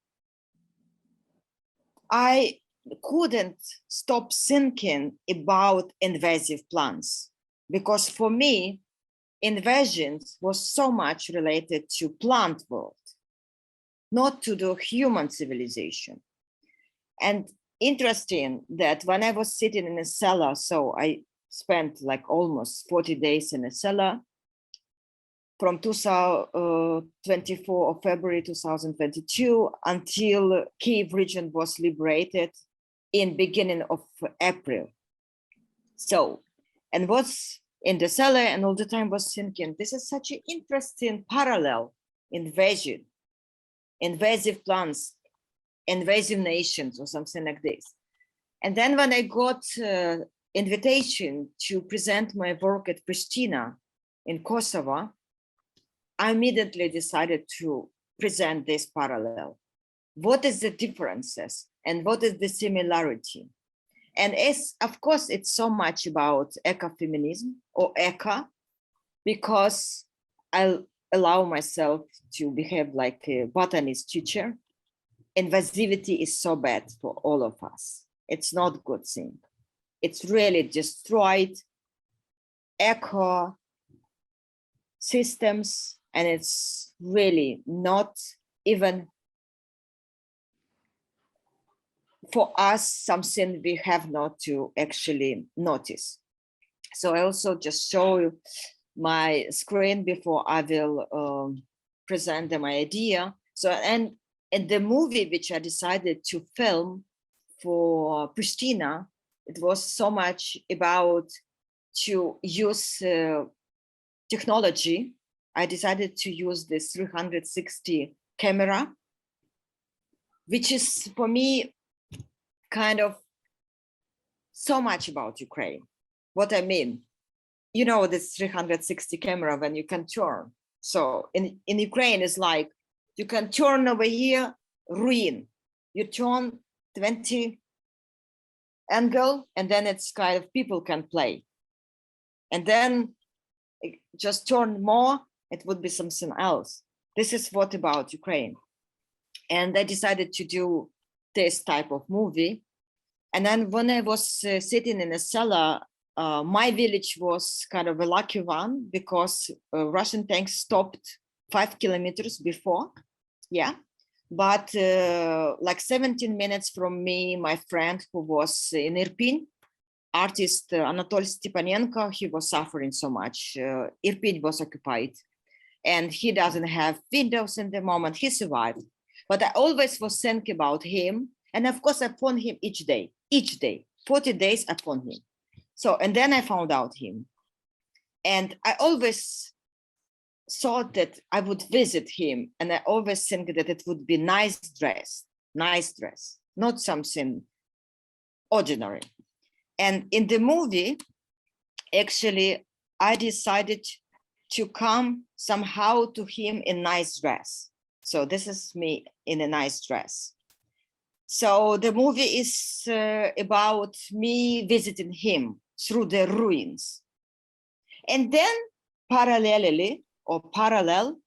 I couldn't stop thinking about invasive plants, because for me, invasions was so much related to plant world, not to the human civilization. And interesting that when I was sitting in a cellar, so I spent like almost 40 days in a cellar from 2024 of February 2022 until Kyiv region was liberated in beginning of April. So, and was in the cellar and all the time was thinking, this is such an interesting parallel invasion, invasive plants, invasive nations or something like this. And then when I got invitation to present my work at Pristina in Kosovo, I immediately decided to present this parallel. What is the differences and what is the similarity? And of course, it's so much about ecofeminism or eco, because I allow myself to behave like a botanist teacher. Invasivity is so bad for all of us. It's not a good thing. It's really destroyed eco systems, and it's really not even for us something we have not to actually notice. So I also just show you my screen before I will present my idea. So, and in the movie which I decided to film for Pristina, it was so much about to use technology. I decided to use this 360 camera, which is for me kind of so much about Ukraine. What I mean, you know, this 360 camera when you can turn. So in Ukraine, it's like you can turn over here, ruin. You turn 20 angle, and then it's kind of people can play. And then just turn more, it would be something else. This is what about Ukraine. And I decided to do this type of movie. And then when I was sitting in a cellar, my village was kind of a lucky one because Russian tanks stopped 5 kilometers before. Yeah. But like 17 minutes from me, my friend who was in Irpin, artist Anatoly Stepanenko, he was suffering so much. Irpin was occupied and he doesn't have windows in the moment. He survived. But I always was thinking about him. And of course, I phoned him each day, 40 days I phoned him. So, and then I found out him. And I always thought that I would visit him. And I always think that it would be nice dress, not something ordinary. And in the movie, actually, I decided to come somehow to him in nice dress. So this is me in a nice dress. So the movie is about me visiting him through the ruins. And then parallel,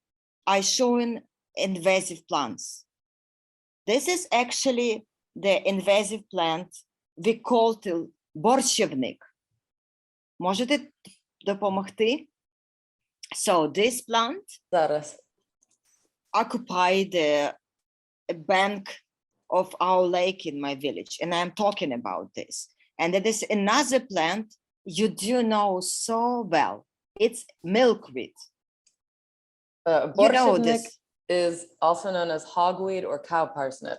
I showing invasive plants. This is actually the invasive plant we call it борщівник. Можете допомогти? So this plant occupy the bank of our lake in my village, and I'm talking about this. And there is another plant you do know so well. It's milkweed. You know this is also known as hogweed or cow parsnip.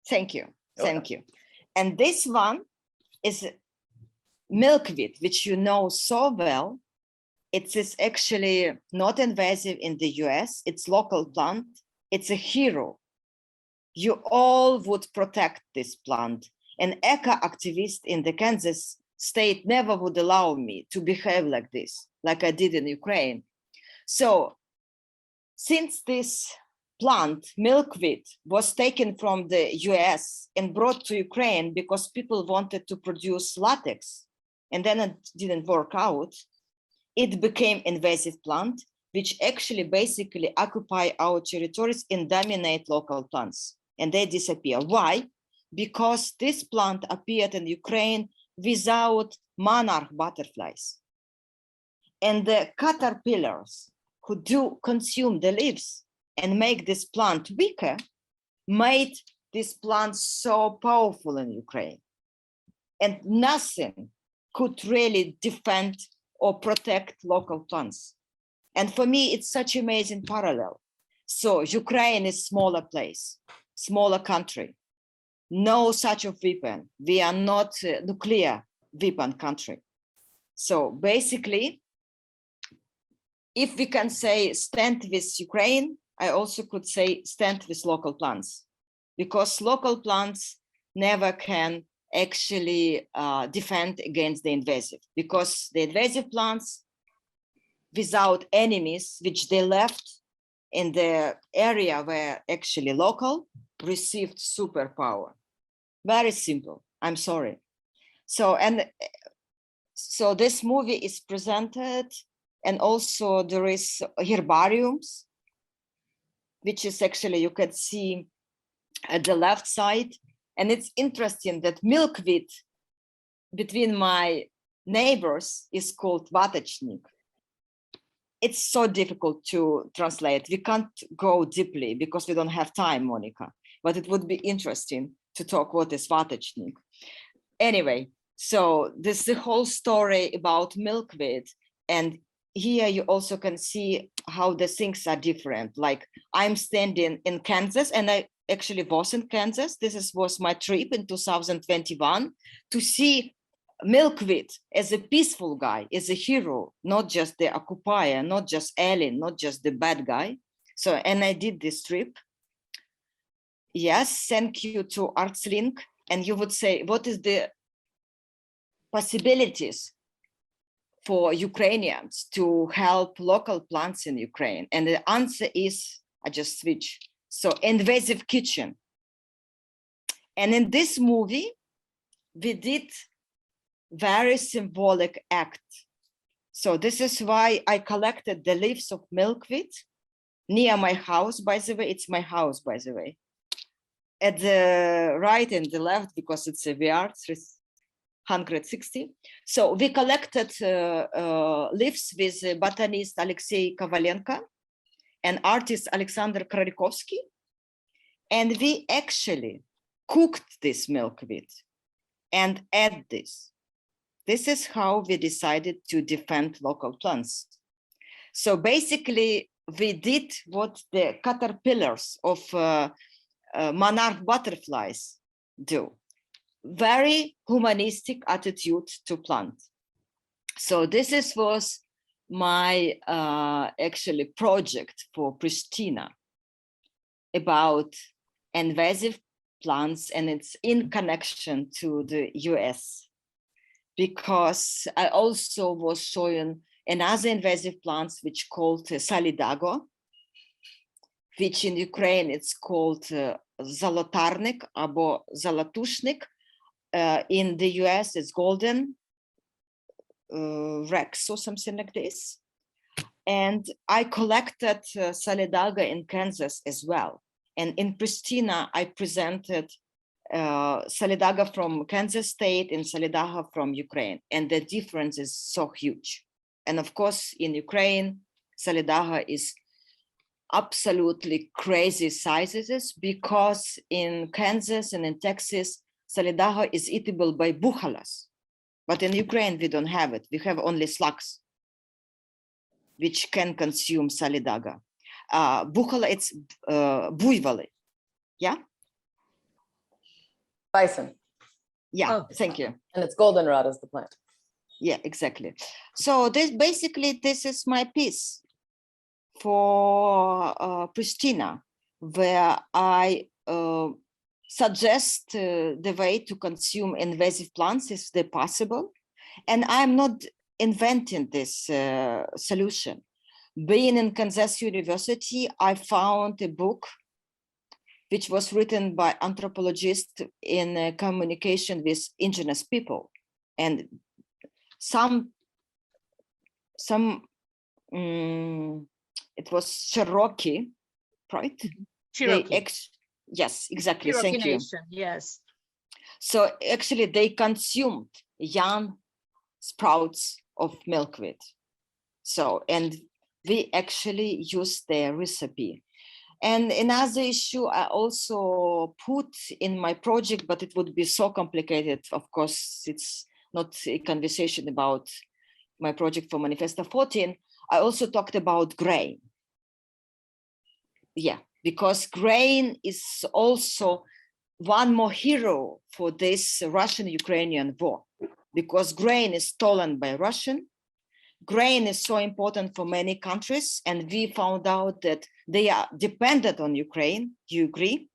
Thank you, thank you. And this one is milkweed, which you know so well. It is actually not invasive in the US. It's local plant. It's a hero. You all would protect this plant. An eco-activist in the Kansas state never would allow me to behave like this, like I did in Ukraine. So since this plant, milkweed, was taken from the US and brought to Ukraine because people wanted to produce latex, and then it didn't work out, it became invasive plant, which actually basically occupy our territories and dominate local plants, and they disappear. Why? because this plant appeared in Ukraine without monarch butterflies. And the caterpillars who do consume the leaves and make this plant weaker made this plant so powerful in Ukraine. And nothing could really defend or protect local plants. And for me, it's such amazing parallel. So Ukraine is smaller place, smaller country, no such a weapon. We are not a nuclear weapon country. So basically, if we can say stand with Ukraine, I also could say stand with local plants, because local plants never can actually defend against the invasive, because the invasive plants without enemies, which they left in the area where actually local received superpower. Very simple, I'm sorry. So this movie is presented, and also there is herbariums, which is actually, you can see at the left side. And it's interesting that milkweed between my neighbors is called vatachnik. It's so difficult to translate. We can't go deeply because we don't have time, Monika, but it would be interesting to talk what is vatachnik. Anyway, so this is the whole story about milkweed. And here you also can see how the things are different. Like I'm standing in Kansas, and I actually was in Kansas. This was my trip in 2021 to see milkweed as a peaceful guy, as a hero, not just the occupier, not just alien, not just the bad guy. So, and I did this trip. Yes, thank you to ArtsLink. And you would say, what is the possibilities for Ukrainians to help local plants in Ukraine? And the answer is, I just switch. So invasive kitchen. And in this movie, we did very symbolic act. So this is why I collected the leaves of milkweed near my house, by the way. It's my house, by the way. At the right and the left, because it's a VR 360. So we collected leaves with botanist Alexei Kovalenko and artist Alexander Krarikovsky. And we actually cooked this milkweed and add this. This is how we decided to defend local plants. So basically, we did what the caterpillars of monarch butterflies do. Very humanistic attitude to plant. So this was my actually project for Pristina about invasive plants, and it's in connection to the US. Because I also was showing another invasive plants which called Salidago, which in Ukraine it's called Zolotarnik or Zolotushnik. In the US it's Golden Rex or something like this. And I collected Salidago in Kansas as well. And in Pristina, I presented Salidago from Kansas State and Salidago from Ukraine, and the difference is so huge. And of course, in Ukraine, Salidago is absolutely crazy sizes, because in Kansas and in Texas, Salidago is eatable by bukhalas. But in Ukraine, we don't have it. We have only slugs, which can consume Salidago. Bukhala, it's buivali. Yeah? Bison. Yeah, Oh. thank you. And it's goldenrod is the plant. Yeah, exactly. So this is my piece for Pristina, where I suggest the way to consume invasive plants if they're possible. And I'm not inventing this solution. Being in Kansas University, I found a book which was written by anthropologists in communication with indigenous people. And it was Cherokee, right? Cherokee. Yes, exactly. Cherokee Thank you. Nation, yes. So actually they consumed young sprouts of milkweed. So, and we actually used their recipe. And another issue I also put in my project, but it would be so complicated. Of course, it's not a conversation about my project for Manifesto 14. I also talked about grain. Yeah, because grain is also one more hero for this Russian-Ukrainian war, because grain is stolen by Russian. Grain is so important for many countries, and we found out that they are dependent on Ukraine. You agree?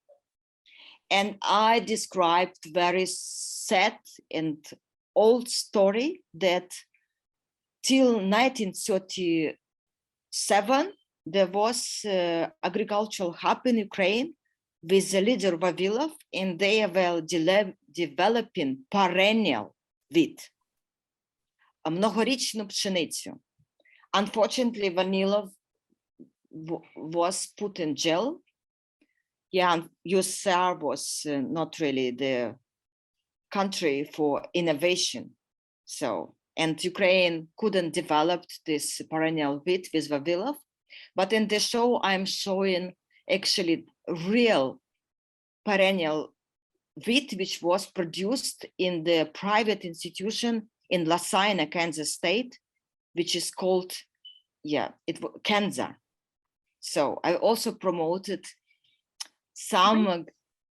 And I described very sad and old story that till 1937, there was agricultural hub in Ukraine with the leader Vavilov, and they were developing perennial wheat, a mnoгорічну пшеницю. Unfortunately, Vanilov was put in jail. Yeah, USSR was not really the country for innovation. So, and Ukraine couldn't develop this perennial wheat with Vavilov. But in the show, I'm showing actually real perennial wheat, which was produced in the private institution in Lasaina, Kansas state, which is called, Kansas. So I also promoted some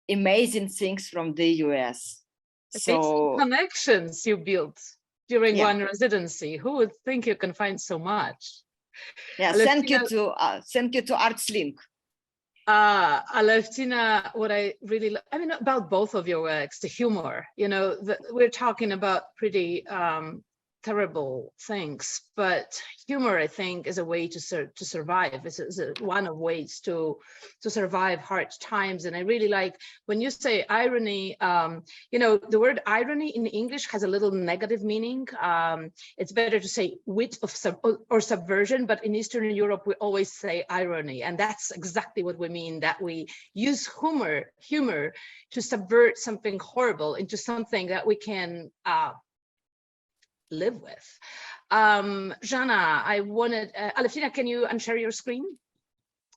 amazing things from the US. So connections you built during one residency. Who would think you can find so much? Yeah, thank you to ArtsLink. Alevtina, what I really, about both of your works, the humor, we're talking about pretty terrible things, but humor, I think, is a way to survive. It's one of ways to survive hard times. And I really like when you say irony, the word irony in English has a little negative meaning. It's better to say wit or subversion, but in Eastern Europe, we always say irony. And that's exactly what we mean, that we use humor to subvert something horrible into something that we can live with. Zhanna, Alevtina, can you unshare your screen?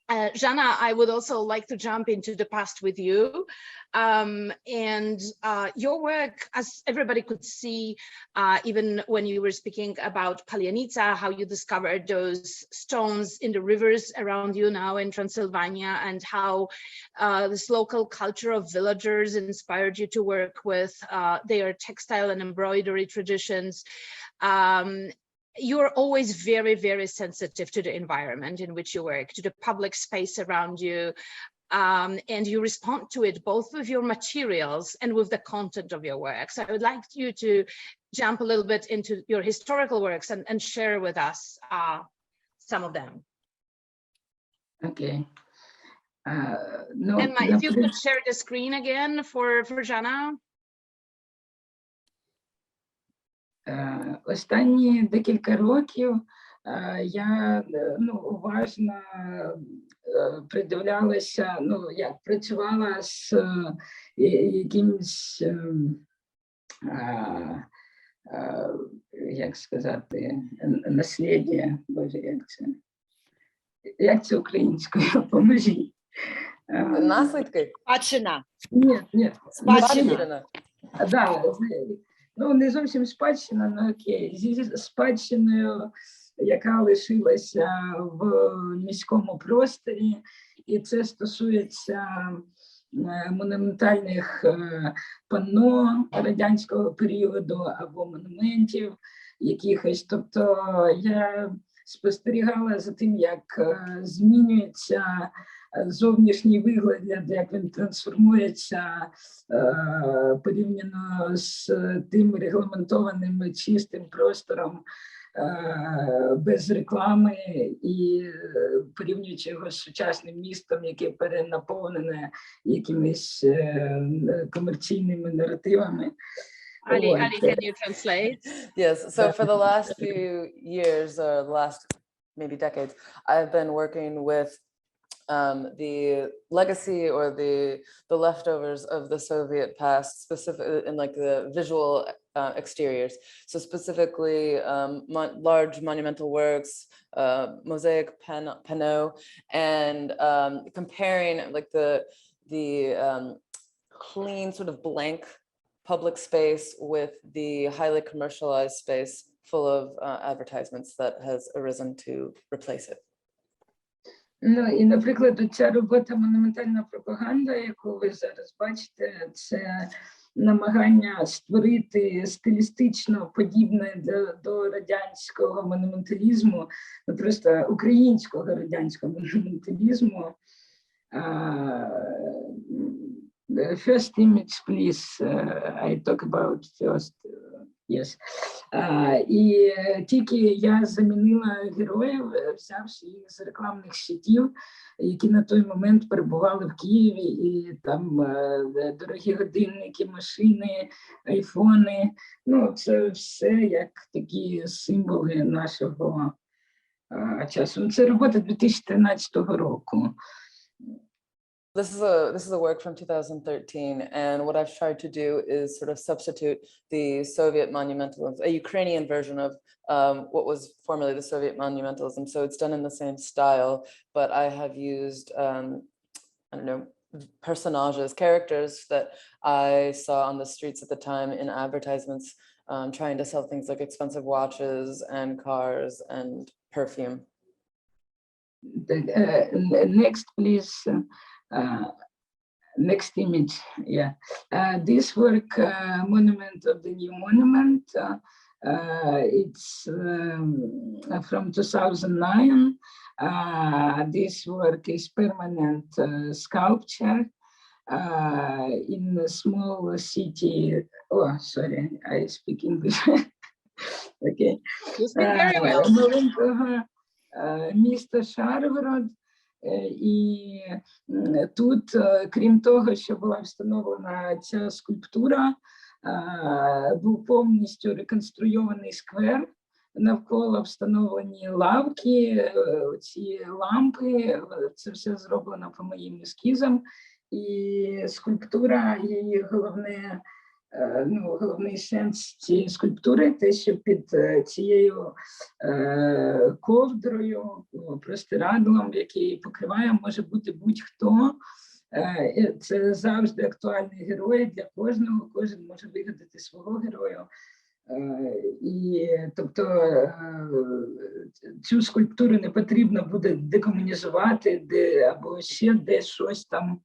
Zhanna, I would also like to jump into the past with you. Your work, as everybody could see, even when you were speaking about Palyanica, how you discovered those stones in the rivers around you now in Transylvania, and how this local culture of villagers inspired you to work with their textile and embroidery traditions. You're always very, very sensitive to the environment in which you work, to the public space around you, and you respond to it both with your materials and with the content of your work. So I would like you to jump a little bit into your historical works and share with us some of them. Okay. Emma, if you could share the screen again for Zhanna. Останні декілька років я уважно придивлялася, працювала з якимось, як сказати, наслідя, боже, як це українською, поможіть. Наслідки? Спадщина. Ні. Спадщина. Да, не зовсім спадщина, але окей. Зі спадщиною, яка лишилася в міському просторі, і це стосується монументальних панно радянського періоду або монументів якихось. Тобто я спостерігала за тим, як змінюється зовнішній вигляд, як він трансформується порівняно з тим регламентованим чистим простором без реклами, і порівнюючи його з сучасним містом, яке перенаповнене якимись комерційними наративами. Ali, can you translate? Yes, so for the last few years, or the last maybe decades, I've been working with the legacy or the leftovers of the Soviet past, specifically in like the visual exteriors. So specifically large monumental works, mosaic panneau, and comparing like the clean sort of blank public space with the highly commercialized space full of advertisements that has arisen to replace it. Ну, і, наприклад, ця робота «Монументальна пропаганда», яку ви зараз бачите, це намагання створити стилістично подібне до радянського монументалізму, ну, просто українського радянського монументалізму. First image, please. I talk about first. Yes. І тільки я замінила героїв, взявши їх з рекламних щитів, які на той момент перебували в Києві, і там дорогі годинники, машини, айфони. Ну, це все як такі символи нашого часу. Це робота 2013 року. This is a work from 2013, and what I've tried to do is sort of substitute the Soviet monumentalism, a Ukrainian version of what was formerly the Soviet monumentalism. So it's done in the same style, but I have used, I don't know, personages, characters that I saw on the streets at the time in advertisements, trying to sell things like expensive watches and cars and perfume. Next, please. Next image, yeah. This work, Monument of the New Monument, it's from 2009. This work is permanent sculpture in a small city. Oh, sorry, I speak English. Okay. You speak very well. Маленького міста Шаргород. І тут, крім того, що була встановлена ця скульптура, був повністю реконструйований сквер, навколо встановлені лавки, ці лампи, це все зроблено по моїм ескізам, і скульптура, її головний сенс цієї скульптури, те, що під цією ковдрою, простирадлом, який покриває, може бути будь-хто. Це завжди актуальний герой для кожного, кожен може вигадати свого героя. І, тобто, цю скульптуру не потрібно буде декомунізувати або ще десь щось там.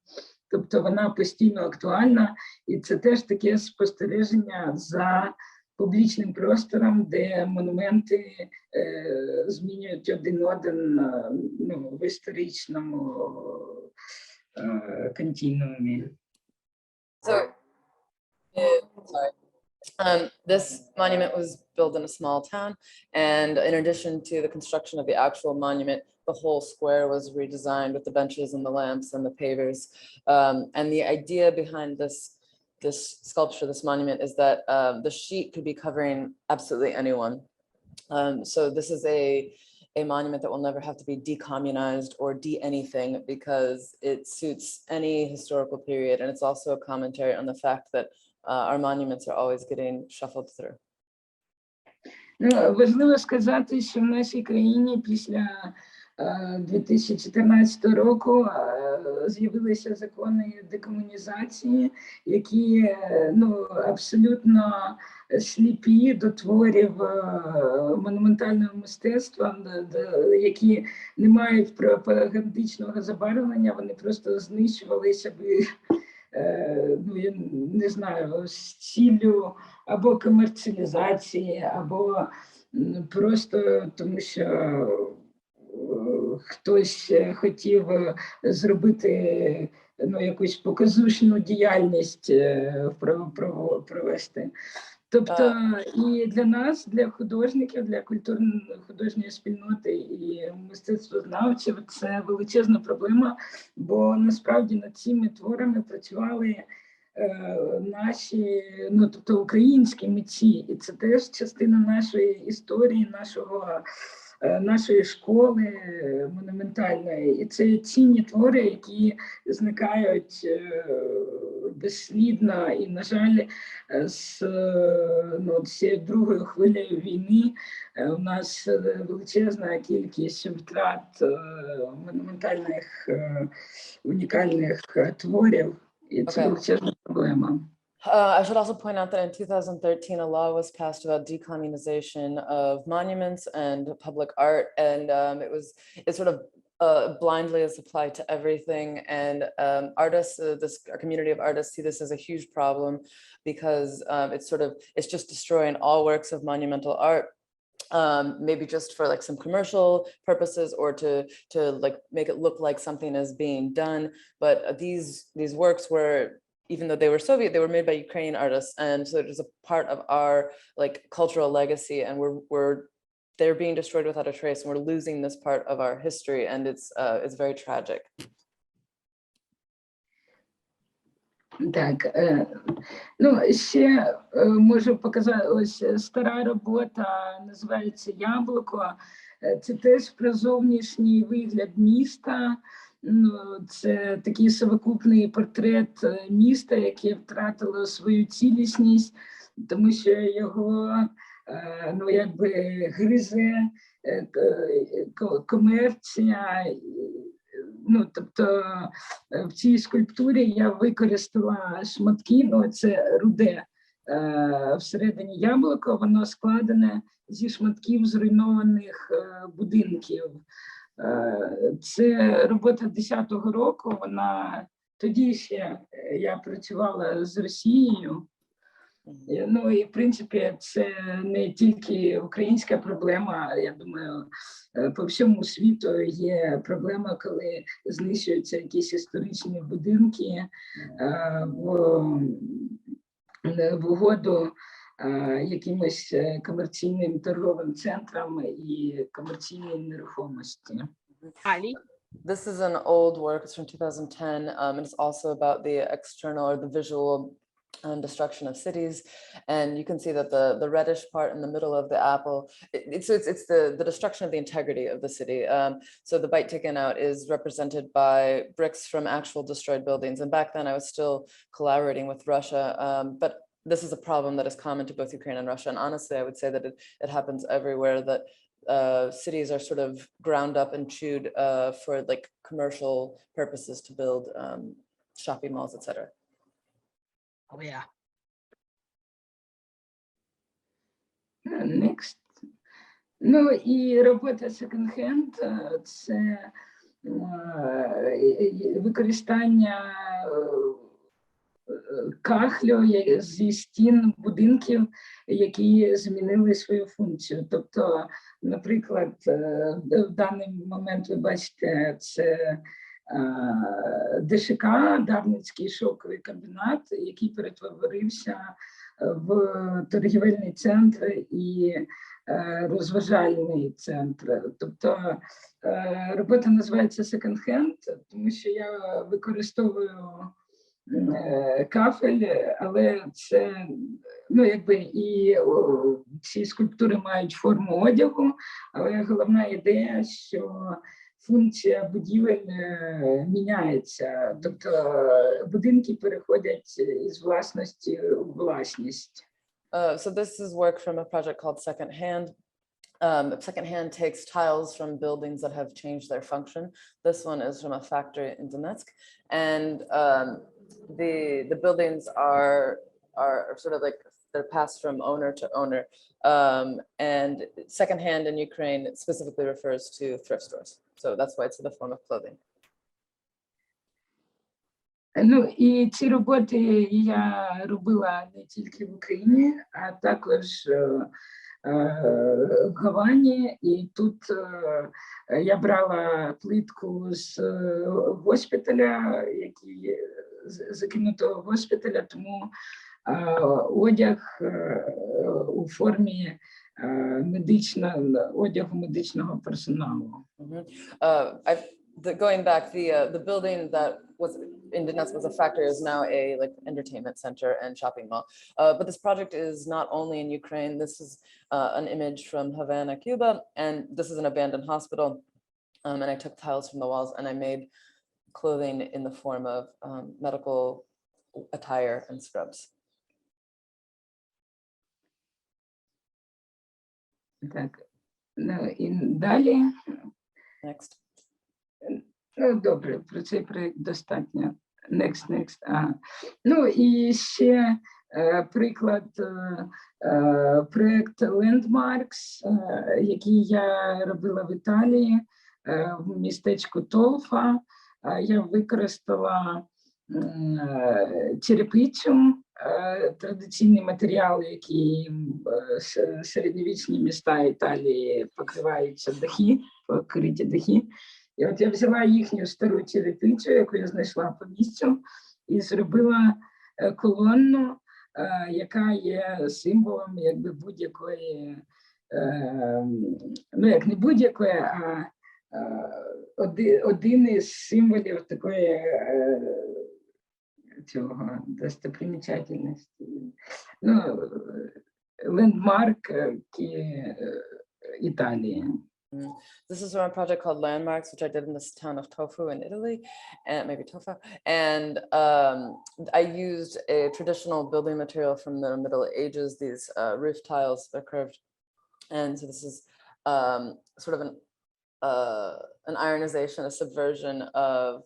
Тобто вона постійно актуальна, і це теж таке спостереження за публічним простором, де монументи змінюють один в історичному континуумі. This monument was built in a small town, and in addition to the construction of the actual monument, the whole square was redesigned with the benches and the lamps and the pavers. And the idea behind this sculpture, this monument, is that the sheet could be covering absolutely anyone. So this is a monument that will never have to be decommunized or de-anything, because it suits any historical period. And it's also a commentary on the fact that our monuments are always getting shuffled through. Важливо сказати, що в нашій країні після 2014 року з'явилися закони декомунізації, які абсолютно сліпі до творів монументального мистецтва, які не мають пропагандичного забарвлення, вони просто знищувалися би, я не знаю, з ціллю або комерціалізації, або просто тому, що хтось хотів зробити якусь показушну діяльність провести. Тобто і для нас, для художників, для художньої спільноти і мистецтвознавців це величезна проблема, бо насправді над цими творами працювали наші, тобто українські митці, і це теж частина нашої історії, нашого нашої школи монументальної. І це цінні твори, які зникають безслідно. І, на жаль, з цією другою хвилею війни у нас величезна кількість втрат монументальних унікальних творів. І це величезна проблема. I should also point out that in 2013, a law was passed about decommunization of monuments and public art, and it sort of blindly is applied to everything. And artists, our community of artists, see this as a huge problem because it's just destroying all works of monumental art. Maybe just for like some commercial purposes or to like make it look like something is being done, but these works were, even though they were Soviet, they were made by Ukrainian artists, and so it is a part of our like cultural legacy, and they're being destroyed without a trace, and we're losing this part of our history, and it's very tragic. Так, ще можу показати, ось стара робота, називається «Яблуко». Це теж про зовнішній вигляд міста. Це такий совокупний портрет міста, яке втратило свою цілісність, тому що його якби гризе комерція. Тобто в цій скульптурі я використала шматки, це руде всередині яблука, воно складене зі шматків зруйнованих будинків. Це робота 10-го року, тоді ще я працювала з Росією. І, в принципі, це не тільки українська проблема, я думаю, по всьому світу є проблема, коли знищуються якісь історичні будинки в угоду якимось комерційним торговим центрам і комерційній нерухомості. Ali? This is an old work, it's from 2010, and it's also about the external or the visual destruction of cities, and you can see that the reddish part in the middle of the apple, it's the destruction of the integrity of the city. So the bite taken out is represented by bricks from actual destroyed buildings, and back then I was still collaborating with Russia, but this is a problem that is common to both Ukraine and Russia, and honestly I would say that it happens everywhere, that cities are sort of ground up and chewed for like commercial purposes to build shopping malls, etc. Oh, yeah. Next. І робота second-hand – це використання кахлю зі стін будинків, які змінили свою функцію. Тобто, наприклад, в даний момент ви бачите, це ДШК, Дарницький шовковий комбінат, який перетворився в торгівельний центр і розважальний центр. Тобто робота називається second-hand, тому що я використовую кафель, але це, і ці скульптури мають форму одягу, але головна ідея, що функція будівель міняється, тобто будинки переходять із власності у власність. So this is work from a project called Second Hand. Second Hand takes tiles from buildings that have changed their function. This one is from a factory in Donetsk, and the buildings are sort of like they're passed from owner to owner. And second hand in Ukraine specifically refers to thrift stores. So that's why it's in the form of clothing. І ці роботи я робила не тільки в Україні, а також в Гавані. І тут я брала плитку з госпіталя, закинутого госпіталя, тому одяг у формі одягу медичного персоналу. Going back, the building that was in Donetsk was a factory, is now a like entertainment center and shopping mall. But this project is not only in Ukraine. This is an image from Havana, Cuba, and this is an abandoned hospital. And I took tiles from the walls and I made clothing in the form of medical attire and scrubs. Так, ну і далі. Next. Ну, добре, про цей проєкт достатньо. Next. Ну і ще приклад проєкт Landmarks, який я робила в Італії, в містечку Толфа. Я використала черепицю, традиційний матеріал, який середньовічні міста Італії покриваються дахи, покриті дахи. І от я взяла їхню стару черепицю, яку я знайшла по місцю, і зробила колонну, яка є символом якби будь-якої, ну як не будь-якої, а один із символів такої цього достопримечательності. Ну, лендмарк Італії. This is from a project called Landmarks, which I did in this town of Tofu in Italy, and maybe Tofa. And I used a traditional building material from the Middle Ages, these roof tiles, they're curved. And so this is sort of an ironization, a subversion of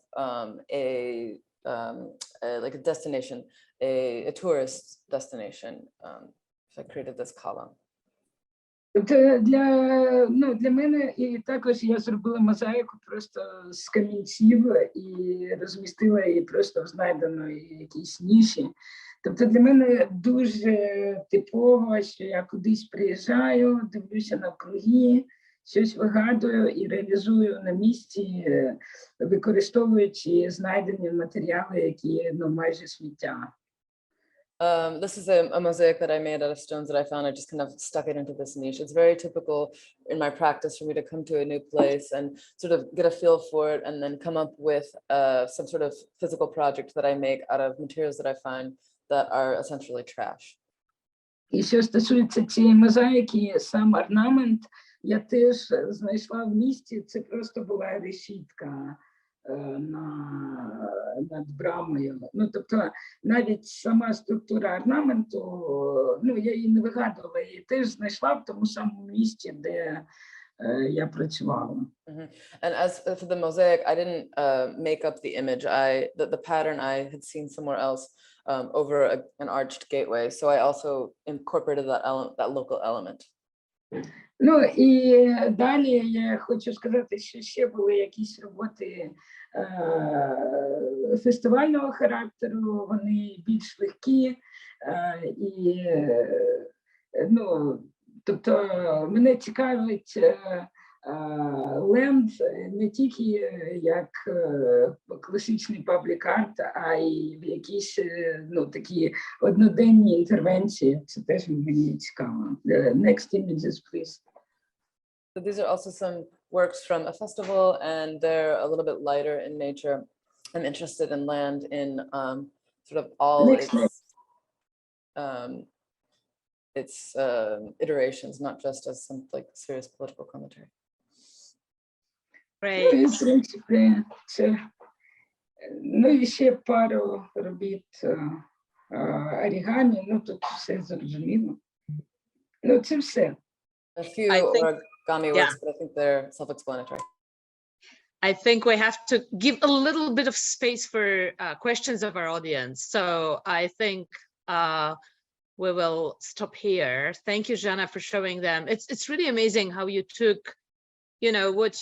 like a destination, a tourist destination. So I created this column. Для мене, і також я зробила мозаїку просто з камінців і розмістила її просто в знайденої якійсь ніші. Тобто для мене дуже типово, що я кудись приїжджаю, дивлюся навкруги, щось вигадую і реалізую на місці, використовуючи знайдені матеріали, які майже сміття. This is a mosaic that I made out of stones that I found. I just kind of stuck it into this niche. It's very typical in my practice for me to come to a new place and sort of get a feel for it and then come up with some sort of physical project that I make out of materials that I find that are essentially trash. І що стосується цієї мозаїки, сам орнамент я теж знайшла в місті. Це просто була решітка над брамою. Ну, тобто навіть сама структура орнаменту, ну, я її не вигадувала, її теж знайшла в тому самому місці, де я працювала. And as for the mosaic, I didn't make up the image. The pattern I had seen somewhere else over an arched gateway. So I also incorporated that local element. Ну і далі я хочу сказати, що ще були якісь роботи фестивального характеру, вони більш легкі, і, ну, тобто мене цікавить ленд не тільки як класичний паблік-арт, а й в якісь, ну, такі одноденні інтервенції. Це теж мені цікаво. Next images, please. So these are also some works from a festival, and they're a little bit lighter in nature. I'm interested in land in sort of all its iterations, not just as some like serious political commentary. Great. Ну, і, в принципі, це, ну, і ще пару робіт орігамі, ну, тут все зрозуміло. Ну, це все. A few origami works, but I think they're self-explanatory. I think we have to give a little bit of space for questions of our audience. So I think we will stop here. Thank you, Zhanna, for showing them. It's really amazing how you took, you know, what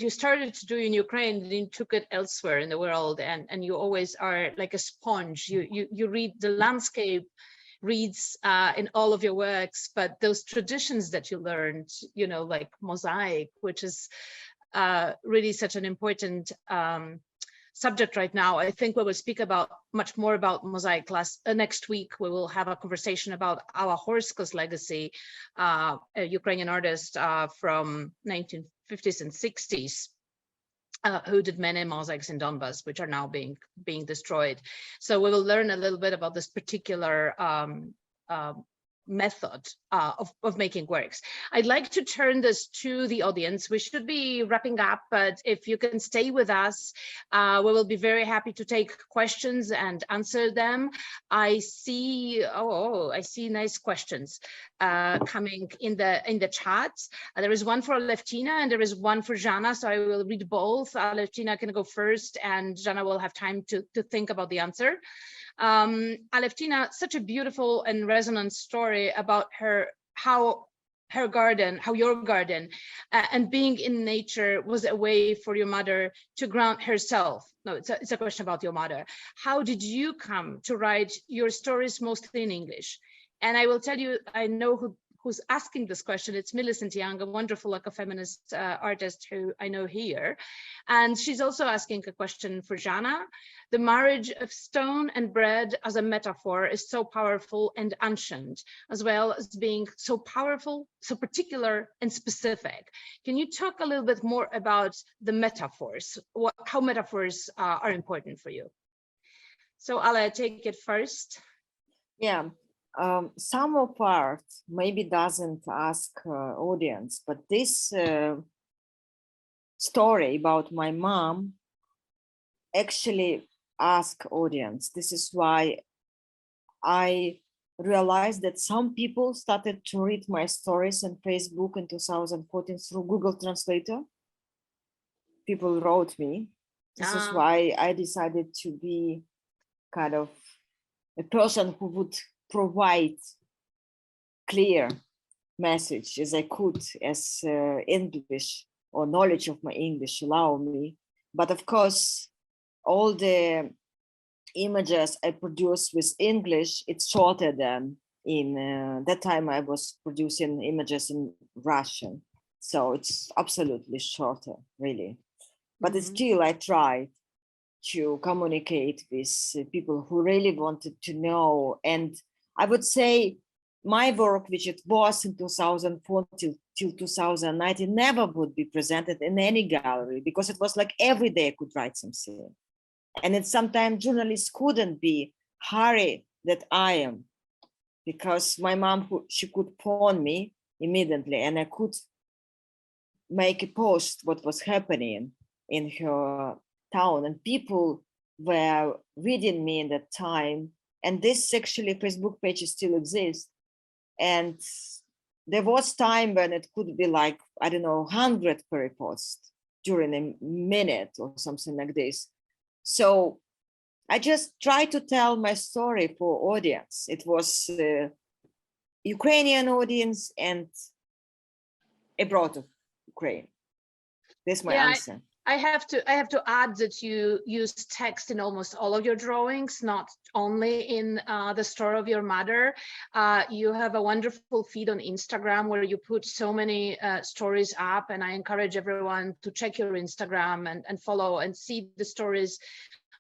you started to do in Ukraine, and you took it elsewhere in the world, and you always are like a sponge. You read the landscape reads in all of your works, but those traditions that you learned, you know, like mosaic, which is really such an important subject right now. I think we will speak about much more about mosaic next week. We will have a conversation about our Horska's legacy, a Ukrainian artist from 1950s and 60s. who did many mosaics in Donbass, which are now being destroyed. So we will learn a little bit about this particular method of making works. I'd like to turn this to the audience. We should be wrapping up, but if you can stay with us, we will be very happy to take questions and answer them. I see nice questions coming in the chat. There is one for Alevtina and there is one for Zhanna, so I will read both. Alevtina can go first and Zhanna will have time to think about the answer. Alevtina, such a beautiful and resonant story about how your garden and being in nature was a way for your mother to ground herself. No, it's a question about your mother. How did you come to write your stories mostly in English? And I will tell you, I know who's asking this question. It's Millicent Young, a wonderful ecofeminist artist who I know here. And she's also asking a question for Zhanna. The marriage of stone and bread as a metaphor is so powerful and ancient, as well as being so powerful, so particular and specific. Can you talk a little bit more about the metaphors, how metaphors are important for you? So Ale, take it first. Yeah. Some of art maybe doesn't ask audience, but this story about my mom actually ask audience. This is why I realized that some people started to read my stories on Facebook in 2014 through Google Translator. People wrote me. This is why I decided to be kind of a person who would provide clear message as I could, as English or knowledge of my English allow me. But of course, all the images I produce with English, it's shorter than in that time I was producing images in Russian. So it's absolutely shorter, really. But still I tried to communicate with people who really wanted to know. And I would say my work, which it was in 2004 till 2019, never would be presented in any gallery because it was like every day I could write something. And then sometimes journalists couldn't be hurry that I am, because my mom, she could phone me immediately and I could make a post what was happening in her town, and people were reading me in that time. And this actually Facebook pages still exist. And there was time when it could be like, I don't know, 100 per post during a minute or something like this. So I just tried to tell my story for audience. It was Ukrainian audience and abroad of Ukraine. That's my answer. I have to add that you use text in almost all of your drawings, not only in the story of your mother. You have a wonderful feed on Instagram where you put so many stories up, and I encourage everyone to check your Instagram and follow and see the stories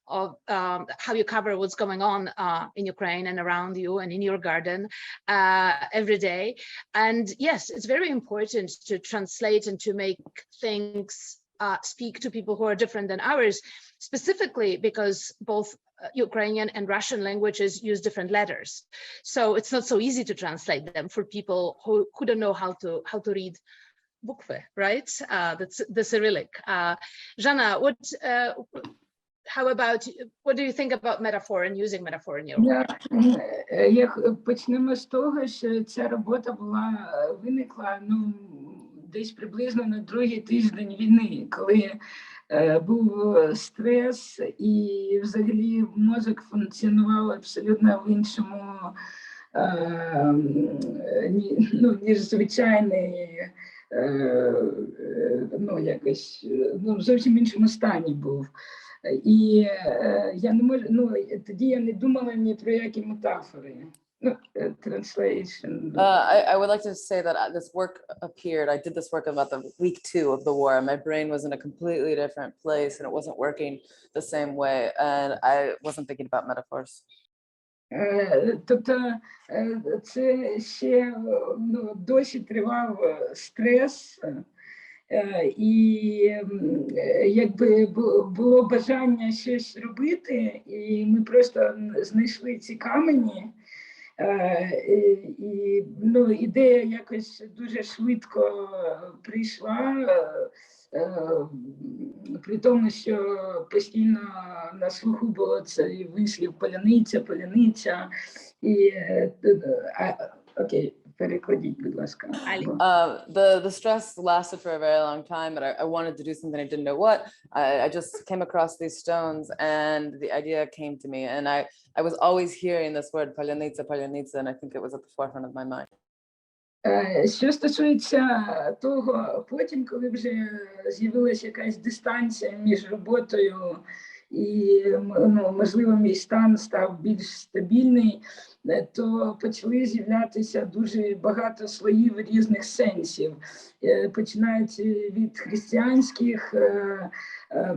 of how you cover what's going on in Ukraine and around you and in your garden every day. And yes, it's very important to translate and to make things speak to people who are different than ours, specifically because both Ukrainian and Russian languages use different letters. So it's not so easy to translate them for people who don't know how to read bukve, right? That's the Cyrillic. Zhanna, what do you think about metaphor and using metaphor in your work? Почнемо з того, що ця робота виникла десь приблизно на другий тиждень війни, коли був стрес і взагалі мозок функціонував абсолютно в іншому, ніж звичайний, в зовсім іншому стані був. І я не можу, тоді я не думала ні про які метафори. Translation. I would like to say that this work appeared, I did this work about the week 2 of the war, and my brain was in a completely different place and it wasn't working the same way, and I wasn't thinking about metaphors. Тобто це ще досі тривав стрес, І якби було бажання щось робити, і ми просто знайшли ці камені. І ну, ідея якось дуже швидко прийшла, при тому, що постійно на слуху було цей вислів поляниця. І окей, перекладіть, будь ласка. The stress lasted for a very long time, but I wanted to do something I didn't know what. I just came across these stones and the idea came to me, and I was always hearing this word palyonitsa, and I think it was at the forefront of my mind. Що стосується того, потім, коли вже з'явилася якась дистанція між роботою і, ну, можливо, мій стан став більш стабільний, то почали з'являтися дуже багато слоїв різних сенсів. Починаючи від християнських,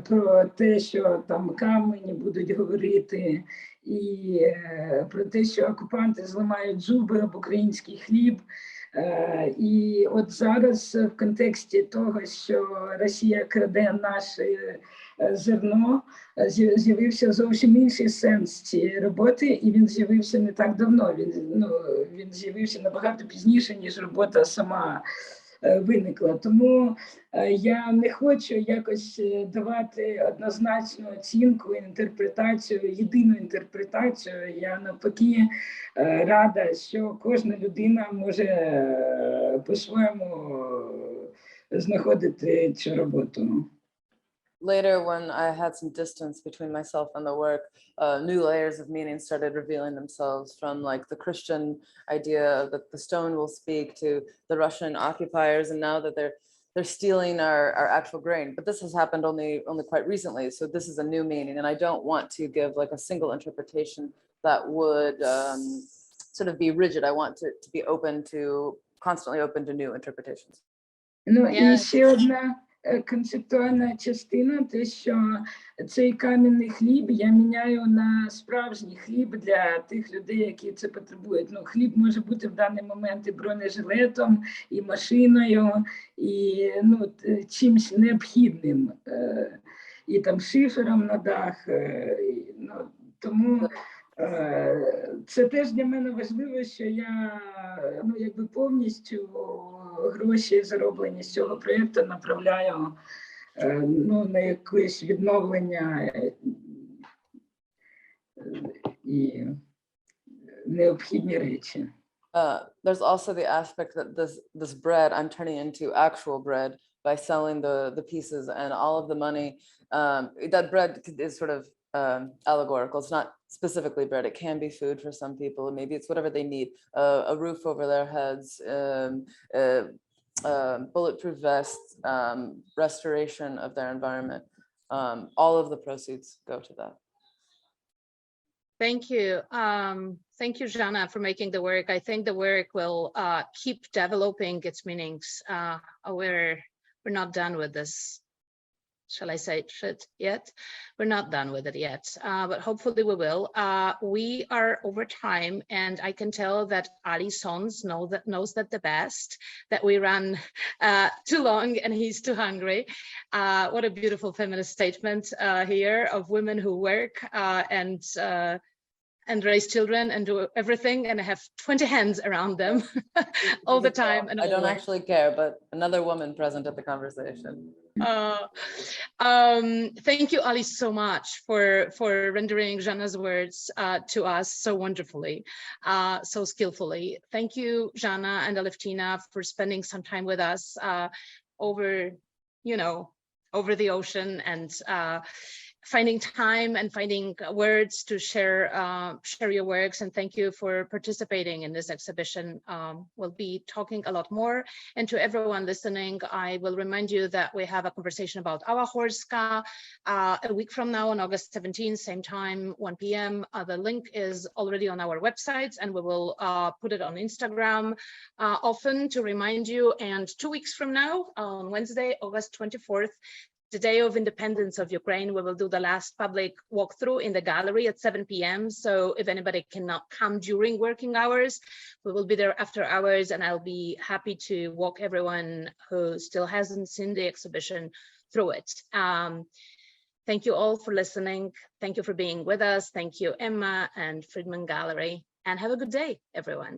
про те, що там камені будуть говорити, і про те, що окупанти зламають зуби об український хліб. І от зараз в контексті того, що Росія краде наше зерно, з'явився зовсім інший сенс цієї роботи, і він з'явився не так давно, він з'явився набагато пізніше, ніж робота сама виникла. Тому я не хочу якось давати однозначну оцінку, інтерпретацію, єдину інтерпретацію. Я навпаки рада, що кожна людина може по-своєму знаходити цю роботу. Later, when I had some distance between myself and the work, new layers of meaning started revealing themselves, from like the Christian idea that the stone will speak to the Russian occupiers, and now that they're stealing our actual grain. But this has happened only quite recently, so this is a new meaning, and I don't want to give like a single interpretation that would sort of be rigid. I want to be constantly open to new interpretations. Ну, і ще одна концептуальна частина, те, що цей кам'яний хліб я міняю на справжній хліб для тих людей, які це потребують. Ну, хліб може бути в даний момент і бронежилетом, і машиною, і чимось необхідним, і там шифером на дах. Тому це теж для мене важливо, що я якби повністю гроші, зароблені з цього проєкту, направляю на якесь відновлення і необхідні речі. There's also the aspect that this bread I'm turning into actual bread by selling the pieces, and all of the money, that bread is sort of allegorical. It's not specifically bread. It can be food for some people. Maybe it's whatever they need, a roof over their heads, bulletproof vests, restoration of their environment. All of the proceeds go to that. Thank you. Thank you, Zhanna, for making the work. I think the work will keep developing its meanings. We're not done with this. Shall I say it yet? We're not done with it yet, but hopefully we will. We are over time, and I can tell that Ali Sons knows that the best, that we ran too long and he's too hungry. What a beautiful feminist statement here of women who work and raise children and do everything and have 20 hands around them all the time. And I don't actually care, but another woman present at the conversation. Thank you, Ali, so much for rendering Zhanna's words to us so wonderfully, so skillfully. Thank you, Zhanna and Alevtina, for spending some time with us over the ocean, and finding time and finding words to share your works. And thank you for participating in this exhibition. We'll be talking a lot more. And to everyone listening, I will remind you that we have a conversation about Auerhorska a week from now on August 17th, same time, 1 p.m. The link is already on our website, and we will put it on Instagram often to remind you. And 2 weeks from now, on Wednesday, August 24th, the Day of Independence of Ukraine, we will do the last public walkthrough in the gallery at 7 p.m. So if anybody cannot come during working hours, we will be there after hours, and I'll be happy to walk everyone who still hasn't seen the exhibition through it. Thank you all for listening. Thank you for being with us. Thank you, Emma and Fridman Gallery, and have a good day, everyone.